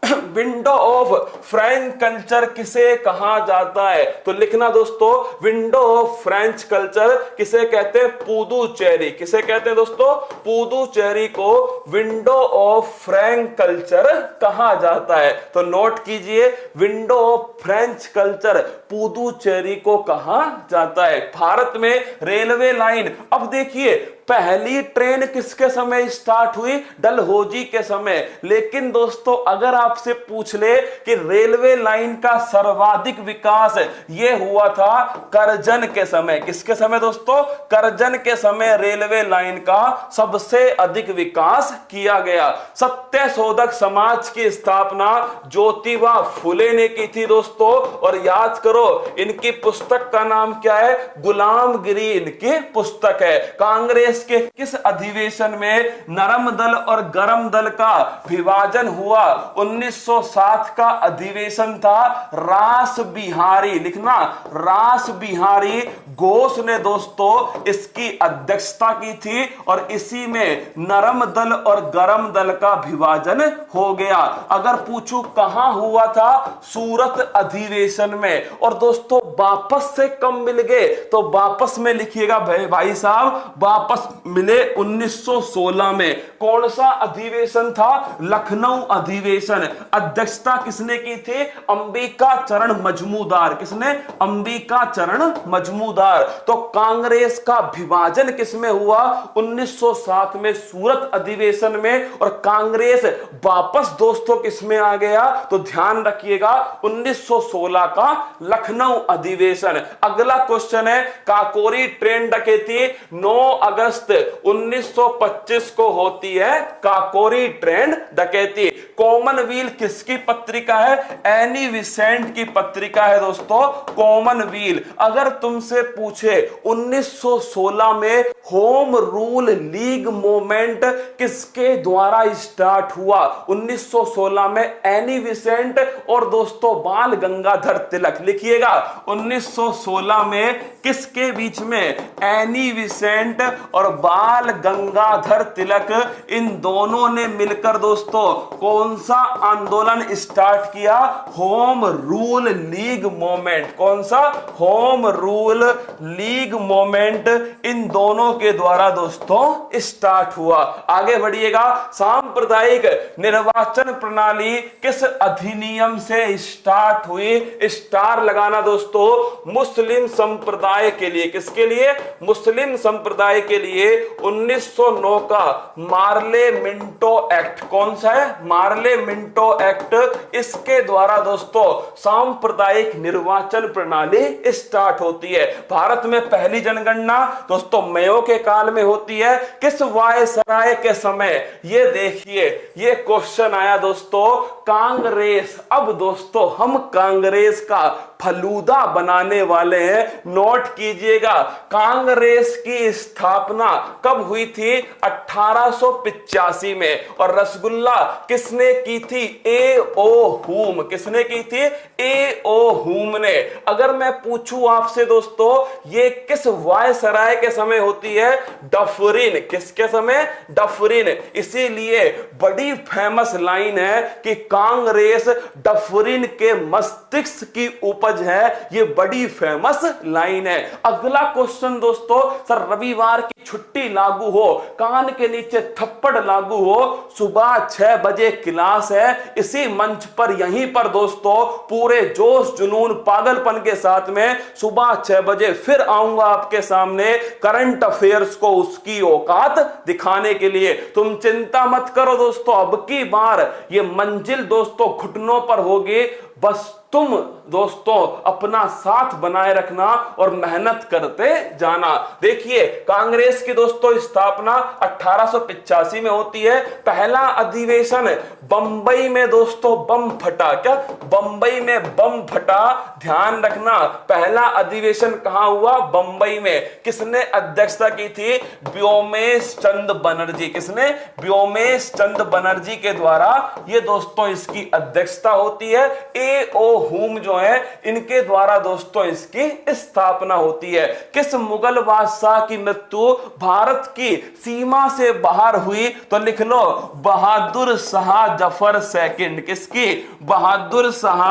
विंडो ऑफ फ्रेंच कल्चर किसे कहा जाता है? तो लिखना दोस्तों, विंडो ऑफ फ्रेंच कल्चर किसे कहते हैं? पुदुचेरी। किसे कहते हैं दोस्तों? पुदुचेरी को विंडो ऑफ फ्रेंच कल्चर कहा जाता है। तो नोट कीजिए, window of French culture Puducherry को कहा जाता है। भारत में रेलवे लाइन, अब देखिए पहली ट्रेन किसके समय स्टार्ट हुई? डलहौजी के समय। लेकिन दोस्तों अगर आपसे पूछ ले कि रेलवे लाइन का सर्वाधिक विकास ये हुआ था करजन के समय। किसके समय दोस्तों? करजन के समय रेलवे लाइन का सबसे अधिक विकास किया गया। सत्य शोधक समाज की स्थापना ज्योतिबा फुले ने की थी दोस्तों। और याद करो इनकी पुस्तक का नाम क्या है? गुलामगिरी इनकी पुस्तक है। कांग्रेस के किस अधिवेशन में नरम दल और गरम दल का विभाजन हुआ? 1907 का अधिवेशन था। रास बिहारी, लिखना, रास बिहारी घोष ने दोस्तों इसकी अध्यक्षता की थी। और इसी में नरम दल और गरम दल का विभाजन हो गया। अगर पूछूं कहां हुआ था? सूरत अधिवेशन में। और दोस्तों वापस से कम मिल गए, तो वापस में लिखिएगा भाई साहब, वापस मिले 1916 में। कौन सा अधिवेशन था? लखनऊ अधिवेशन। अध्यक्षता किसने की थी? अंबिका चरण मजमूदार। किसने? अंबिका चरण मजमूदार। तो कांग्रेस का विभाजन किसमें हुआ? 1907 में सूरत अधिवेशन में। और कांग्रेस वापस दोस्तों किसमें आ गया? तो ध्यान रखिएगा 1916 का लखनऊ अधिवेशन। अगला क्वेश्चन है, काकोरी ट्रेन डकैती 9 अगस्त 1925 को होती है। काकोरी ट्रेन डकैती कॉमनवेल्थ किसकी पत्रिका है? एनी विसेंट की पत्रिका है दोस्तों, कॉमनवेल्थ। अगर तुमसे पूछे 1916 में होम रूल लीग मूवमेंट किसके द्वारा स्टार्ट हुआ? 1916 में एनी विसेंट और दोस्तों बाल गंगाधर तिलक। लिखिएगा 1916 में किसके बीच में? एनी विसेंट और बाल गंगाधर तिलक, इन दोनों ने मिलकर दोस्तों कौन सा आंदोलन स्टार्ट किया? Home rule league movement. कौन सा? Home rule league movement in दोनों के द्वारा दोस्तों स्टार्ट हुआ। आगे बढ़िएगा, सांप्रदायिक निर्वाचन प्रणाली किस अधिनियम से स्टार्ट हुई? स्टार लगाना दोस्तों, मुस्लिम संप्रदाय के लिए। किसके लिए? मुस्लिम संप्रदाय के लिए 1909 का मार्ले मिंटो एक्ट। कौन सा है? Morley Minto act. इसके द्वारा दोस्तों सांप्रदायिक निर्वाचन प्रणाली स्टार्ट होती है। भारत में पहली जनगणना दोस्तों मेयो के काल में होती है। किस वायसराय के समय? ये देखिए, ये क्वेश्चन आया दोस्तों, कांग्रेस। अब दोस्तों हम कांग्रेस का फलूदा बनाने वाले हैं, नोट कीजिएगा। कांग्रेस की स्थापना कब हुई थी? 1885 में। और रसगुल्ला किसने की थी? ए ओ हुम। किसने की थी? ए ओ हुम ने। अगर मैं पूछूं आपसे दोस्तों, ये किस वायसराय के समय होती है? डफरिन। किसके समय? डफरिन। इसीलिए बड़ी फेमस लाइन है कि कांग्रेस डफरिन के मस्तिष्क की उपज है। ये बड़ी फेमस लाइन है। अगला क्वेश्चन दोस्तों, सर रविवार की छुट्टी लागू हो, कान के नीचे थप्पड़ लागू हो, सुबह 6 बजे क्लास है, इसी मंच पर यहीं पर दोस्तों पूरे जोश जुनून पागलपन के साथ में सुबह 6 बजे फिर आऊंगा आपके सामने करंट अफेयर्स को उसकी औकात दिखाने के लिए। तुम चिंता मत करो दोस्तों, अब की बार ये मंजिल दोस्तों घुटनों पर होगी। बस तुम दोस्तों अपना साथ बनाए रखना और मेहनत करते जाना। देखिए कांग्रेस की दोस्तों स्थापना 1885 में होती है। पहला अधिवेशन बंबई में दोस्तों बम फटा। क्या? बंबई में बम फटा। ध्यान रखना, पहला अधिवेशन कहां हुआ? बंबई में। किसने अध्यक्षता की थी? व्योमेश चंद्र बनर्जी। किसने? व्योमेश चंद्र बनर्जी के द्वारा ये दोस्तों इसकी अध्यक्षता होती है। ए ओ हुम जो है इनके द्वारा दोस्तों इसकी स्थापना होती है। किस मुगल बादशाह की मृत्यु भारत की सीमा से बाहर हुई? तो लिख लो, बहादुर शाह जफर सेकंड। किसकी? बहादुर शाह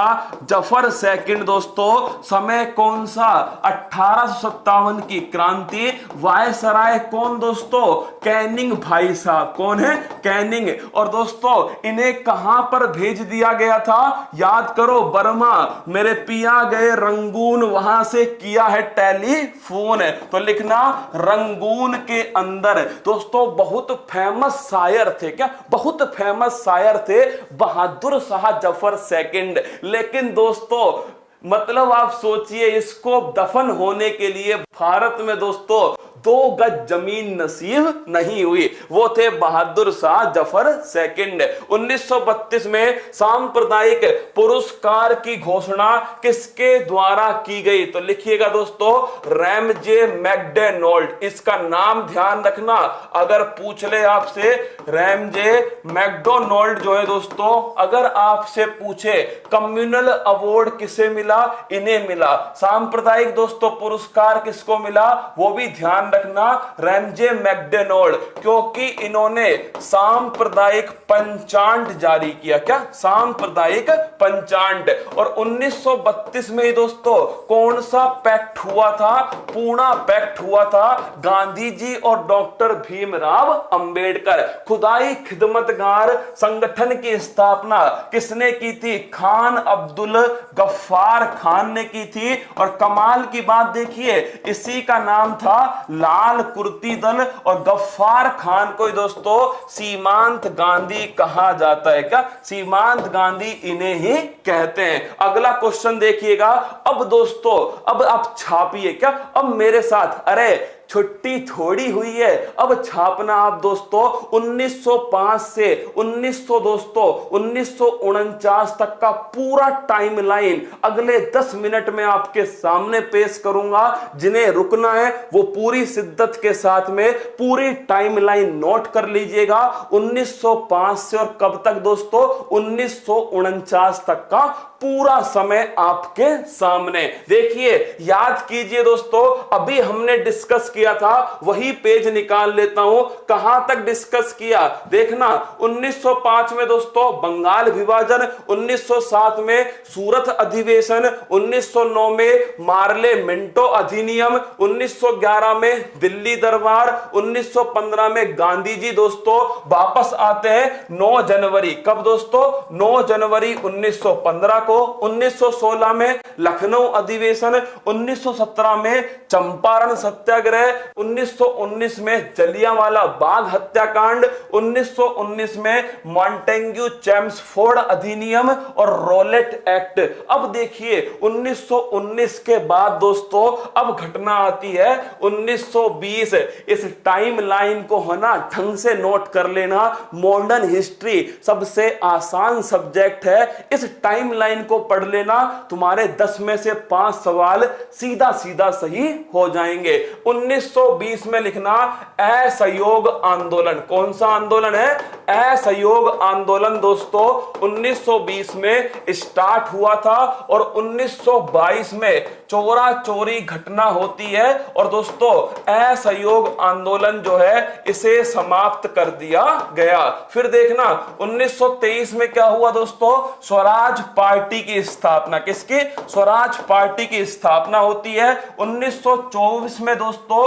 जफर सेकंड दोस्तों। समय कौन सा? 1857 की क्रांति। वायसराय कौन दोस्तों? कैनिंग भाई साहब। कौन है? कैनिंग। और दोस्तों इन्हें कहां पर भेज दिया गया था? याद करो, बर्मा। मेरे पिया गए रंगून, वहां से किया है टेलीफोन। तो लिखना रंगून के अंदर। दोस्तों बहुत फेमस शायर थे। क्या? बहुत फेमस शायर थे बहादुर शाह जफर सेकंड। लेकिन दोस्तों मतलब आप सोचिए, इसको दफन होने के लिए भारत में दोस्तों 2 गज जमीन नसीब नहीं हुई। वो थे बहादुर शाह जफर सेकंड। 1932 में सांप्रदायिक पुरस्कार की घोषणा किसके द्वारा की गई? तो लिखिएगा दोस्तों, रैमजे मैकडोनाल्ड। इसका नाम ध्यान रखना, अगर पूछ ले आपसे रैमजे मैकडोनाल्ड जो है दोस्तों, अगर आपसे पूछे कम्युनल अवार्ड किसे मिला? इन्हें मिला। सांप्रदायिक दोस्तों पुरस्कार किसको मिला? वो भी ध्यान रखना, रैमजे मैकडोनाल्ड, क्योंकि इन्होंने सांप्रदायिक पंचांग जारी किया। क्या? सांप्रदायिक पंचांग। और 1932 में ही दोस्तों कौन सा पैक्ट हुआ था? पूना पैक्ट हुआ था। गांधी जी और डॉक्टर भीमराव अंबेडकर। खुदाई खिदमतगार संगठन की स्थापना किसने की थी? खान अब्दुल गफ्फार खान ने की थी। और कमाल की बात देखिए, इसी का नाम था लाल कुर्ती दल, और गफ्फार खान को दोस्तों सीमांत गांधी कहा जाता है। क्या? सीमांत गांधी इन्हें ही कहते हैं। अगला क्वेश्चन देखिएगा। अब दोस्तों अब आप छापिए। क्या? अब मेरे साथ, अरे छुट्टी थोड़ी हुई है, अब छापना आप दोस्तों 1905 से 1949 तक का पूरा टाइमलाइन अगले 10 मिनट में आपके सामने पेश करूंगा। जिन्हें रुकना है वो पूरी शिद्दत के साथ में पूरी टाइमलाइन नोट कर लीजिएगा। 1905 से और कब तक दोस्तों? 1949 तक का पूरा समय आपके सामने। देखिए, याद कीजिए दोस्तों, अभी हमने डिस्कस किया था, वही पेज निकाल लेता हूं। कहां तक डिस्कस किया देखना। 1905 में दोस्तों बंगाल विभाजन, 1907 में सूरत अधिवेशन, 1909 में मार्ले मिंटो अधिनियम, 1911 में दिल्ली दरबार, 1915 में गांधी जी दोस्तों वापस आते हैं 9 जनवरी। कब दोस्तों? 9 जनवरी 1915 को। 1916 में लखनऊ अधिवेशन, 1917 में चंपारण सत्याग्रह, 1919 में जलियांवाला बाग हत्याकांड, 1919 में मॉन्टेग्यू चेम्सफोर्ड अधिनियम और रोलेट एक्ट। अब देखिए 1919 के बाद दोस्तों अब घटना आती है 1920। इस टाइम लाइन को है ना ढंग से नोट कर लेना। मॉडर्न हिस्ट्री सबसे आसान सब्जेक्ट है। इस टाइम लाइन को पढ़ लेना, तुम्हारे 10 में से 5 सवाल सीधा सीधा सही हो जाएंगे। 1920 में लिखना असहयोग आंदोलन। कौन सा आंदोलन है? असहयोग आंदोलन दोस्तों 1920 में स्टार्ट हुआ था और 1922 में चोरा चोरी घटना होती है और दोस्तों असहयोग आंदोलन जो है इसे समाप्त कर दिया गया। फिर देखना 1923 में क्या हुआ दोस्तों? स्वराज पार्टी की स्थापना। किसकी? स्वराज पार्टी की स्थापना होती है। 1924 में दोस्तों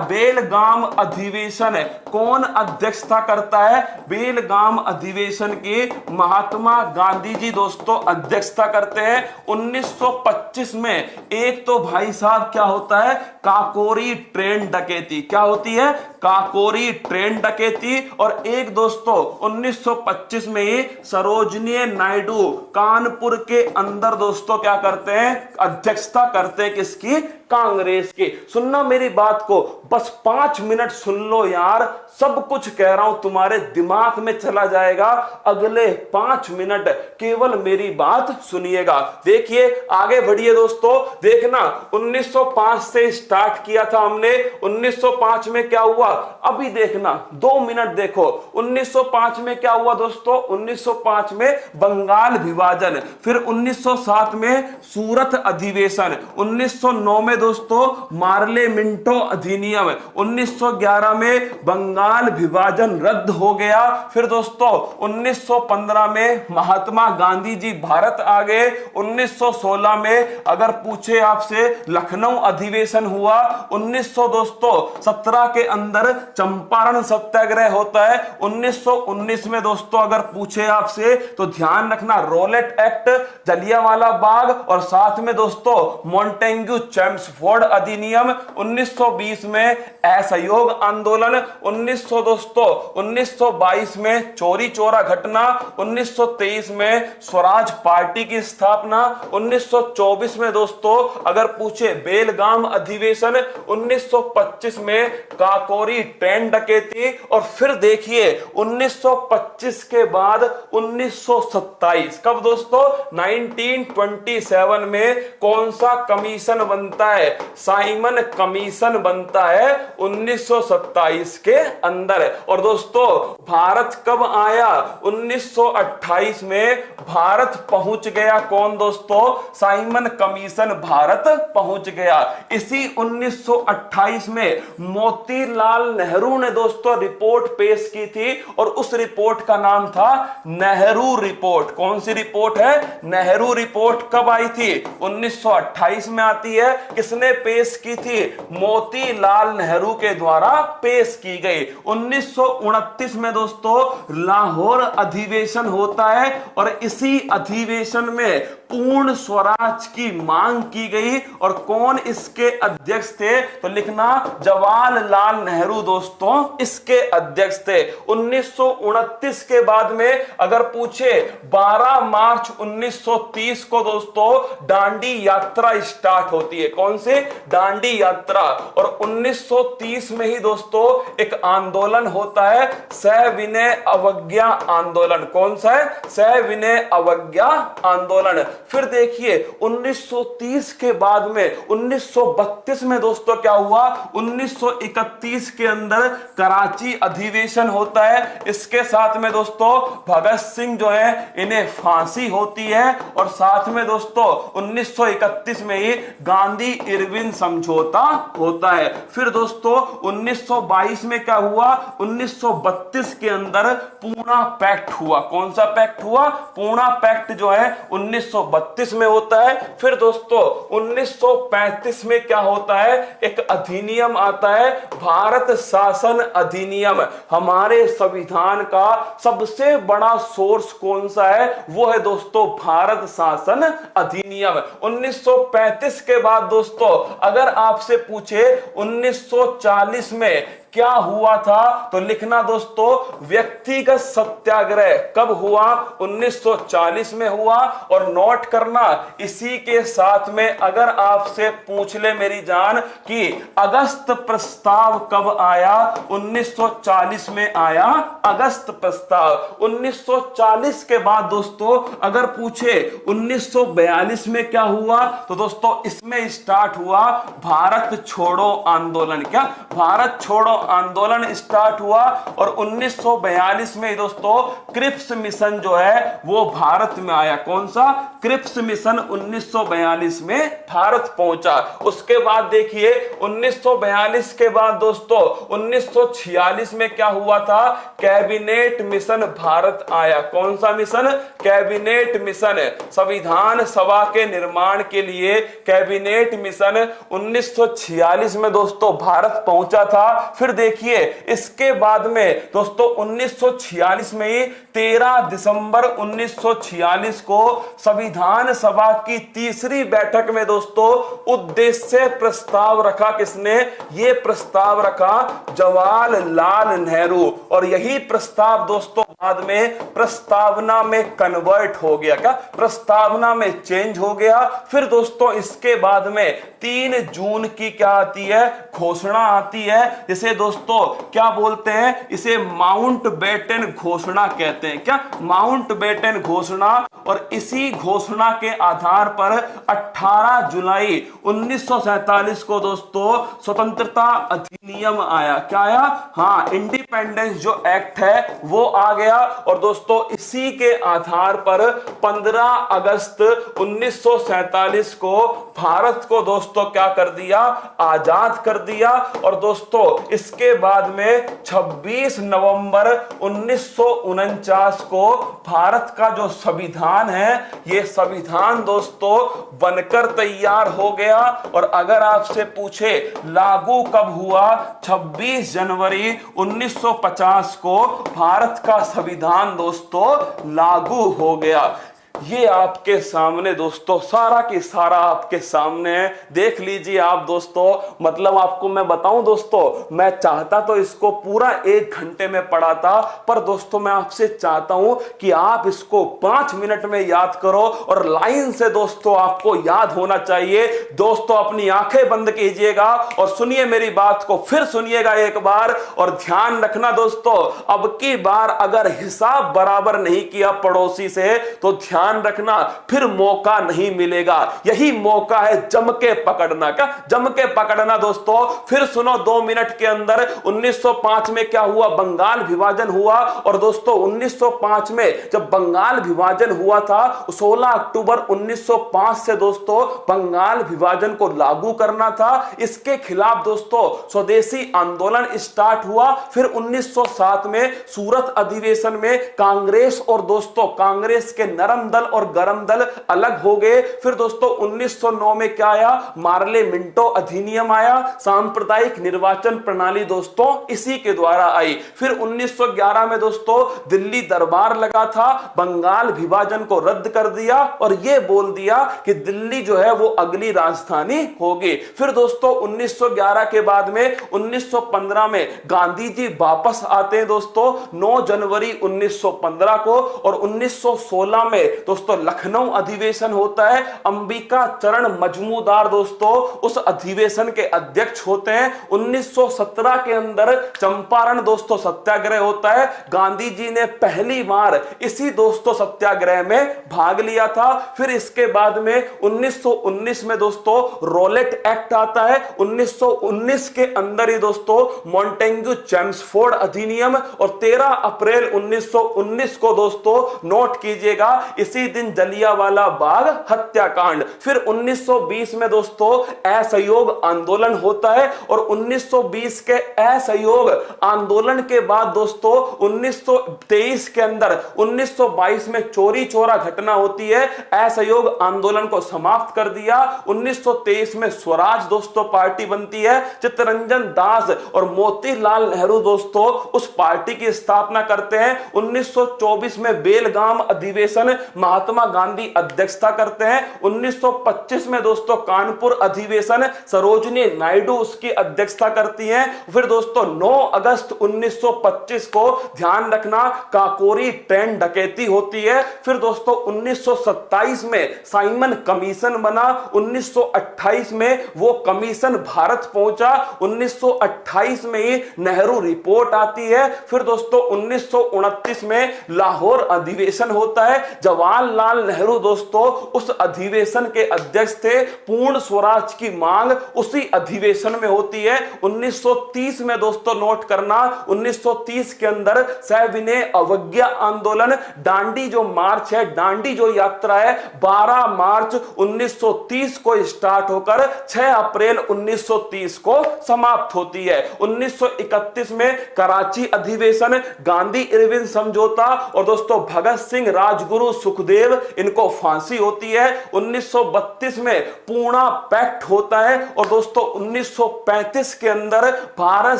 बेलगाम अधिवेशन कौन अध्यक्षता करता है? बेलगाम अधिवेशन की महात्मा गांधी जी दोस्तों अध्यक्षता करते हैं। 1925 में एक तो भाई साहब क्या होता है? काकोरी ट्रेन डकैती। क्या होती है? काकोरी ट्रेन डकैती। और एक दोस्तों 1925 में ही सरोजनी नायडू कानपुर के अंदर दोस्तों क्या करते हैं? अध्यक्षता करते हैं। किसकी? कांग्रेस की। सुनना मेरी बात को, बस 5 मिनट सुन लो यार, सब कुछ कह रहा हूं तुम्हारे दिमाग में चला जाएगा। अगले 5 मिनट केवल मेरी बात सुनिएगा। देखिए आगे बढ़िए दोस्तों। देखना 1905 से स्टार्ट किया था हमने। 1905 में क्या हुआ? अभी देखना 2 मिनट देखो। 1905 में क्या हुआ दोस्तों? 1905 में बंगाल विभाजन, फिर 1907 में सूरत अधिवेशन, 1909 में दोस्तों मार्ले मिंटो अधिनियम, 1911 में बंगाल विभाजन रद्द हो गया। फिर दोस्तों 1915 में महात्मा गांधी जी भारत आ गए। 1916 में अगर पूछे आपसे लखनऊ अधिवेशन हुआ। 1917 के अंदर चंपारण सत्याग्रह होता है। 1919 में दोस्तों अगर पूछे आपसे तो ध्यान रखना रोलेट एक्ट, जलियांवाला बाग और साथ में दोस्तों मॉन्टेग्यू चेम्सफोर्ड अधिनियम। 1920 में असहयोग आंदोलन। 1922 में चोरी चोरा घटना। 1923 में स्वराज पार्टी की स्थापना। 1924 में दोस्तों अगर पूछे बेलगाम अधिवेशन। 1925 में काकोरी ट्रेन डकैती। और फिर देखिए 1925 के बाद 1927 कब दोस्तों? 1927 में कौन सा कमीशन बनता है? है? साइमन कमीशन बनता है 1927 के अंदर। और दोस्तों भारत कब आया? 1928 में भारत पहुंच गया। कौन दोस्तों? साइमन कमीशन भारत पहुंच गया। इसी 1928 में मोतीलाल नेहरू ने दोस्तों रिपोर्ट पेश की थी और उस रिपोर्ट का नाम था नेहरू रिपोर्ट। कौन सी रिपोर्ट है? नेहरू रिपोर्ट। कब आई थी? 1928 में आती है। किसने पेश की थी? मोतीलाल नेहरू के द्वारा पेश की गई। 1929 में दोस्तों लाहौर अधिवेशन होता है और इसी अधिवेशन में पूर्ण स्वराज की मांग की गई। और कौन इसके अध्यक्ष थे? तो लिखना जवाहरलाल नेहरू दोस्तों इसके अध्यक्ष थे। 1929 के बाद में अगर पूछे 12 मार्च 1930 को दोस्तों दांडी यात्रा स्टार्ट होती है। कौन से? दांडी यात्रा। और 1930 में ही दोस्तों एक आंदोलन होता है सविनय अवज्ञा आंदोलन। कौन सा है? सविनय अवज्ञा आंदोलन। फिर देखिए 1930 के बाद में 1932 में दोस्तों क्या हुआ? 1931 के अंदर कराची अधिवेशन होता है। इसके साथ में दोस्तों भगत सिंह जो है इन्हें फांसी होती है। और साथ में दोस्तों 1931 में ही गांधी इरविन समझौता होता है। फिर दोस्तों 1922 में क्या हुआ? 1932 के अंदर पूना पैक्ट हुआ। कौन सा पैक्ट हुआ? पूना पैक्ट जो है 1932 में होता है। फिर दोस्तों 1935 में क्या होता है? एक अधिनियम आता है भारत शासन अधिनियम। हमारे संविधान का सबसे बड़ा सोर्स कौन सा है? वो है दोस्तों भारत शासन अधिनियम। 1935 के बाद दोस्तों अगर आपसे पूछे 1940 में क्या हुआ था तो लिखना दोस्तों व्यक्तिगत सत्याग्रह। कब हुआ? 1940 में हुआ। और नोट करना इसी के साथ में अगर आपसे पूछ ले मेरी जान कि अगस्त प्रस्ताव कब आया? 1940 में आया अगस्त प्रस्ताव। 1940 के बाद दोस्तों अगर पूछे 1942 में क्या हुआ तो दोस्तों इसमें स्टार्ट हुआ भारत छोड़ो आंदोलन। क्या? भारत छोड़ो आंदोलन स्टार्ट हुआ। और 1942 में दोस्तों क्रिप्स मिशन जो है वो भारत में आया। कौन सा? क्रिप्स मिशन 1942 में भारत पहुंचा। उसके बाद देखिए 1942 के बाद दोस्तों 1946 में क्या हुआ था? कैबिनेट मिशन भारत आया। कौन सा मिशन? Cabinet mission. संविधान सभा के निर्माण के लिए कैबिनेट मिशन 1946 में दोस्तों भारत पहुंचा था। फिर देखिए इसके बाद में दोस्तों 1946 में ही 13 दिसंबर 1946 को संविधान सभा की तीसरी बैठक में दोस्तों उद्देश्य प्रस्ताव रखा। किसने ये प्रस्ताव रखा? जवाहरलाल नेहरू। और यही प्रस्ताव दोस्तों बाद में प्रस्तावना में कन्वर्ट हो गया। क्या? प्रस्तावना में चेंज हो गया। फिर दोस्तों इसके बाद में 3 जून की क्या आती है? घोषणा आती है। जिसे दोस्तों क्या बोलते हैं? इसे माउंटबेटन घोषणा कहते हैं। क्या? माउंटबेटन घोषणा। और इसी घोषणा के आधार पर 18 जुलाई 1947 को दोस्तों स्वतंत्रता अधिनियम आया। क्या आया? हाँ, इंडिपेंडेंस जो एक्ट है वो आ गया। और दोस्तों इसी के आधार पर 15 अगस्त 1947 को भारत को दोस्तों क्या कर दिया? आजाद कर दिया। और दोस्तों इसके बाद में 26 नवंबर 1949 को भारत का जो संविधान है ये संविधान दोस्तों बनकर तैयार हो गया। और अगर आपसे पूछे लागू कब हुआ? 26 जनवरी 1950 को भारत का संविधान दोस्तों लागू हो गया। ये आपके सामने दोस्तों सारा की सारा आपके सामने है। देख लीजिए आप दोस्तों। मतलब आपको मैं बताऊं दोस्तों, मैं चाहता तो इसको पूरा 1 घंटे में पढ़ाता, पर दोस्तों मैं आपसे चाहता हूं कि आप इसको 5 मिनट में याद करो और लाइन से दोस्तों आपको याद होना चाहिए। दोस्तों अपनी आंखें बंद कीजिएगा और सुनिए मेरी बात को, फिर सुनिएगा एक बार। और ध्यान रखना दोस्तों, अब की बार अगर हिसाब बराबर नहीं किया पड़ोसी से तो ध्यान ध्यान रखना फिर मौका नहीं मिलेगा। यही मौका है जम के पकड़ना। क्या जम के पकड़ना दोस्तों? फिर सुनो 2 मिनट के अंदर 1905 में क्या हुआ? बंगाल विभाजन हुआ। और दोस्तों 1905 में जब बंगाल विभाजन हुआ था, 16 अक्टूबर 1905 से दोस्तों बंगाल विभाजन को लागू करना था। इसके खिलाफ दोस्तों स्वदेशी आंदोलन स्टार्ट हुआ। फिर 1907 में सूरत अधिवेशन में कांग्रेस और दोस्तों कांग्रेस के नरम दल और गरम दल अलग हो गए। फिर दोस्तों 1909 में क्या आया? मार्ले मिंटो अधिनियम आया। सांप्रदायिक निर्वाचन प्रणाली दोस्तों इसी के द्वारा आई। फिर 1911 में दोस्तों दिल्ली दरबार लगा था, बंगाल विभाजन को रद्द कर दिया और यह बोल दिया कि दिल्ली जो है वो अगली राजधानी होगी। फिर दोस्तों 1911 के बाद में 1915 में गांधी जी वापस आते हैं दोस्तों 9 जनवरी 1915 को। और 1916 में दोस्तों लखनऊ अधिवेशन होता है। अंबिका चरण मजमूदार दोस्तों उस अधिवेशन के अध्यक्ष होते हैं। 1917 के अंदर चंपारण दोस्तों सत्याग्रह होता है। गांधी जी ने पहली बार इसी दोस्तों सत्याग्रह में भाग लिया था। फिर इसके बाद में 1919 में दोस्तों रोलेट एक्ट आता है। 1919 के अंदर ही दोस्तों मॉन्टेग्यू चेम्सफोर्ड अधिनियम। और 13 अप्रैल 1919 को दोस्तों नोट कीजिएगा, इसी दिन जलियांवाला बाग हत्याकांड। फिर 1920 में दोस्तों असहयोग आंदोलन होता है। और 1920 के असहयोग आंदोलन के बाद दोस्तों 1923 के अंदर 1922 में चोरी चोरा घटना होती है। असहयोग आंदोलन को समाप्त कर दिया। 1923 में स्वराज दोस्तों पार्टी बनती है। चित्तरंजन दास और मोतीलाल नेहरू दोस्तों उस पार्टी की स्थापना करते हैं। 1924 में बेलगाम अधिवेशन महात्मा गांधी अध्यक्षता करते हैं। 1925 में दोस्तों कानपुर अधिवेशन सरोजनी नायडू उसकी अध्यक्षता करती हैं। फिर दोस्तों 9 अगस्त 1925 को ध्यान रखना काकोरी ट्रेन डकैती होती है। फिर दोस्तों 1927 में साइमन कमीशन बना। 1928 में वो कमीशन भारत पहुंचा। 1928 में ही नेहरू रिपोर्ट आती है। फिर दोस्तों 1929 में लाहौर अधिवेशन होता है। जवाहरलाल नेहरू दोस्तों उस अधिवेशन के अध्यक्ष थे। पूर्ण स्वराज की मांग उसी अधिवेशन में होती है। 1930 में दोस्तों नोट करना, 1930 के अंदर सविनय अवज्ञा आंदोलन, दांडी जो मार्च है, दांडी जो यात्रा है 12 मार्च 1930 को स्टार्ट होकर 6 अप्रैल 1930 को समाप्त होती है। 1931 में कराची अधिवेशन, गांधी इरविन समझौता और दोस्तों भगत सिंह, राजगुरु, सुखदेव इनको फांसी होती है। 1932 में पूना पैक्ट होता है। और दोस्तों 1935 के अंदर भारत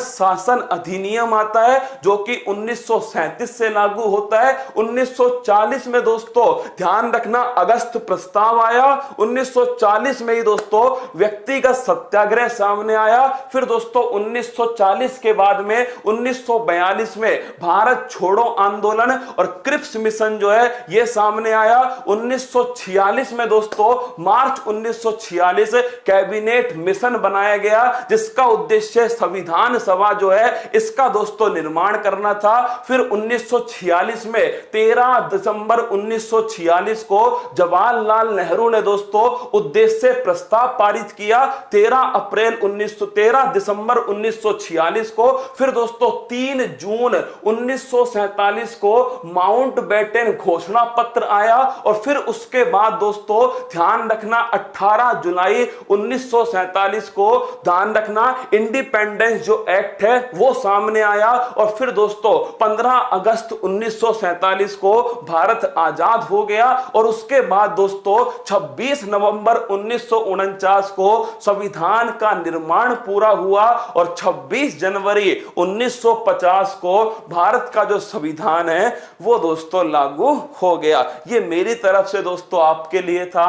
शासन अधिनियम आता है जो कि 1937 से लागू होता है। 1940 में दोस्तों ध्यान रखना अगस्त प्रस्ताव आया। 1940 में ही दोस्तों व्यक्तिगत सत्याग्रह सामने आया। फिर दोस्तों 1940 के बाद में 1942 में भारत छोड़ो आंदोलन और क्रिप्स मिशन जो है यह सामने आया। 1946 में दोस्तों मार्च 1946 कैबिनेट मिशन बनाया गया जिसका उद्देश्य संविधान सभा जो है इसका दोस्तों निर्माण करना था। फिर 1946 में 13 दिसंबर 1946 को जवाहरलाल नेहरू ने दोस्तों उद्देश्य प्रस्ताव पारित किया। 13 दिसंबर 1946 को। फिर दोस्तों 3 जून 1947 को माउंटबेटन घोषणा पत्र आया। और फिर उसके बाद दोस्तों ध्यान रखना 18 जुलाई 1947 को ध्यान रखना इंडिपेंडेंस जो एक्ट है वो सामने आया। और फिर दोस्तों 15 अगस्त 1947 को भारत आजाद हो गया। और उसके बाद दोस्तों 26 नवंबर 1949 को संविधान का निर्माण पूरा हुआ। और 26 जनवरी 1950 को भारत का जो संविधान है वो दोस्तों लागू हो गया। ये मेरी तरफ से दोस्तों आपके लिए था।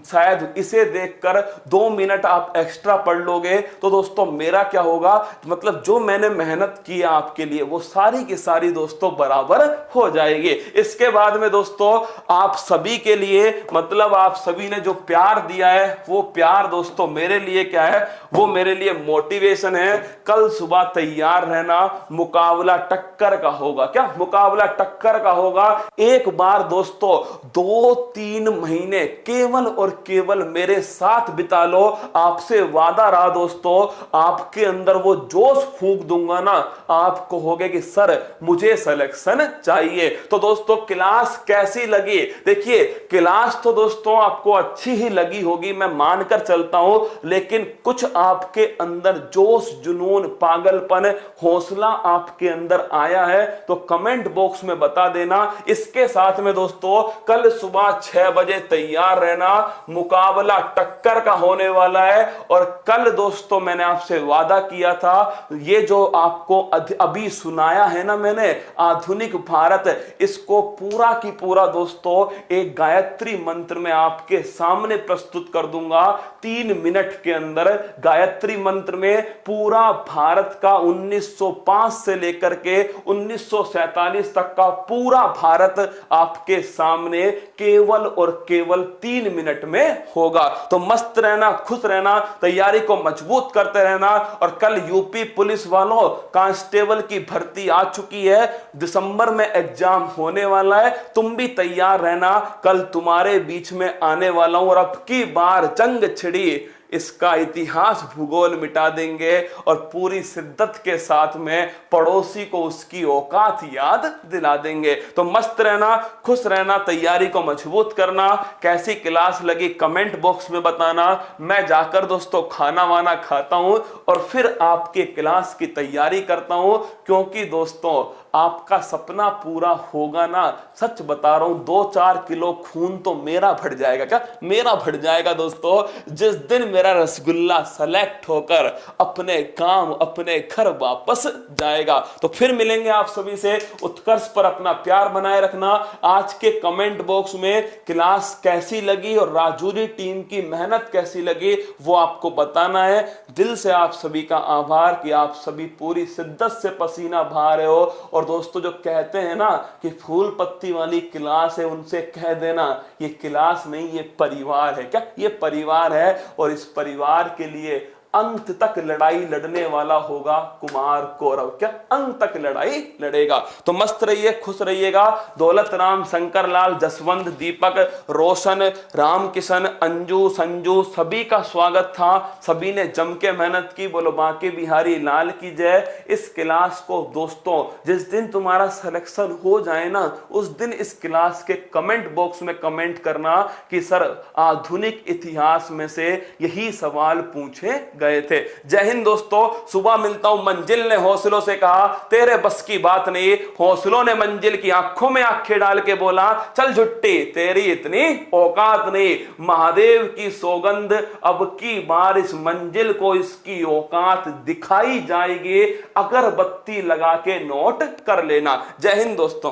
शायद इसे देखकर 2 मिनट आप एक्स्ट्रा पढ़ लोगे तो दोस्तों मेरा क्या होगा, मतलब जो मैंने मेहनत की आपके लिए वो सारी की सारी दोस्तों बराबर हो जाएगी। इसके बाद में दोस्तों आप सभी के लिए, मतलब आप सभी ने जो प्यार दिया है वो प्यार दोस्तों मेरे लिए क्या है, वो मेरे लिए मोटिवेशन है। कल सुबह तैयार रहना, मुकाबला टक्कर का होगा। क्या मुकाबला टक्कर का होगा। एक बार दोस्तों 2-3 महीने केवल और केवल मेरे साथ बिता लो। आपसे वादा रहा दोस्तों, आपके अंदर वो जोश फूंक दूंगा ना, आप कहोगे कि सर मुझे सिलेक्शन चाहिए। तो दोस्तों क्लास कैसी लगी? देखिए क्लास तो दोस्तों आपको अच्छी ही लगी होगी, मैं मानकर चलता हूं, लेकिन कुछ आपके अंदर जोश, जुनून, पागलपन, हौसला आपके अंदर आया है तो कमेंट बॉक्स में बता देना। इसके साथ में दोस्तों कल सुबह 6 बजे तैयार रहना, मुकाबला टक्कर का होने वाला है। और कल दोस्तों मैंने आपसे वादा किया था, ये जो आपको अभी सुनाया है ना मैंने, आधुनिक भारत, इसको पूरा की पूरा दोस्तों एक गायत्री मंत्र में आपके सामने प्रस्तुत कर दूंगा 3 मिनट के अंदर। गायत्री मंत्र में पूरा भारत का 1905 से लेकर के 1947 तक का पूरा भारत आपके सामने केवल और केवल 3 मिनट में होगा। तो मस्त रहना, खुश रहना, तैयारी को मजबूत करते रहना। और कल यूपी पुलिस वालों कांस्टेबल की भर्ती आ चुकी है, दिसंबर में एग्जाम होने वाला है, तुम भी तैयार रहना। कल तुम्हारे बीच में आने वाला हूं और अब की बार जंग छिड़ी, इसका इतिहास भूगोल मिटा देंगे और पूरी शिद्दत के साथ में पड़ोसी को उसकी औकात याद दिला देंगे। तो मस्त रहना, खुश रहना, तैयारी को मजबूत करना। कैसी क्लास लगी कमेंट बॉक्स में बताना। मैं जाकर दोस्तों खाना वाना खाता हूं और फिर आपके क्लास की तैयारी करता हूं, क्योंकि दोस्तों आपका सपना पूरा होगा ना, सच बता रहा हूं 2-4 किलो खून तो मेरा बढ़ जाएगा। क्या मेरा बढ़ जाएगा दोस्तों जिस दिन मेरा रसगुल्ला सेलेक्ट होकर अपने काम, अपने घर वापस जाएगा। तो फिर मिलेंगे आप सभी से। उत्कर्ष पर अपना प्यार बनाए रखना। आज के कमेंट बॉक्स में क्लास कैसी लगी और राजूरी टीम की मेहनत कैसी लगी वो आपको बताना है। दिल से आप सभी का आभार कि आप सभी पूरी शिद्दत से पसीना बहा रहे हो। और दोस्तों जो कहते हैं ना कि फूल पत्ती वाली क्लास है, उनसे कह देना ये क्लास नहीं, ये परिवार है। क्या ये परिवार है? और इस परिवार के लिए अंत तक लड़ाई लड़ने वाला होगा कुमार कौरव। क्या अंत तक लड़ाई लड़ेगा। तो मस्त रहिए, खुश रहिएगा। दौलत राम, शंकर लाल, जसवंत, दीपक, रोशन, राम किशन, अंजू, संजू, सभी का स्वागत था। सभी ने जम के मेहनत की। बोलो बांके बिहारी लाल की जय। इस क्लास को दोस्तों जिस दिन तुम्हारा सिलेक्शन हो जाए ना, उस दिन इस क्लास के कमेंट बॉक्स में कमेंट करना कि सर आधुनिक इतिहास में से यही सवाल पूछे गए थे। जय हिंद दोस्तों। सुबह मिलता हूं। मंजिल ने हौसलों से कहा तेरे बस की बात नहीं, हौसलों ने मंजिल की आंखों में आंखें डाल के बोला चल झुट्टी तेरी इतनी औकात नहीं। महादेव की सौगंध, अब की बार इस मंजिल को इसकी औकात दिखाई जाएगी। अगरबत्ती लगा के नोट कर लेना। जय हिंद दोस्तों।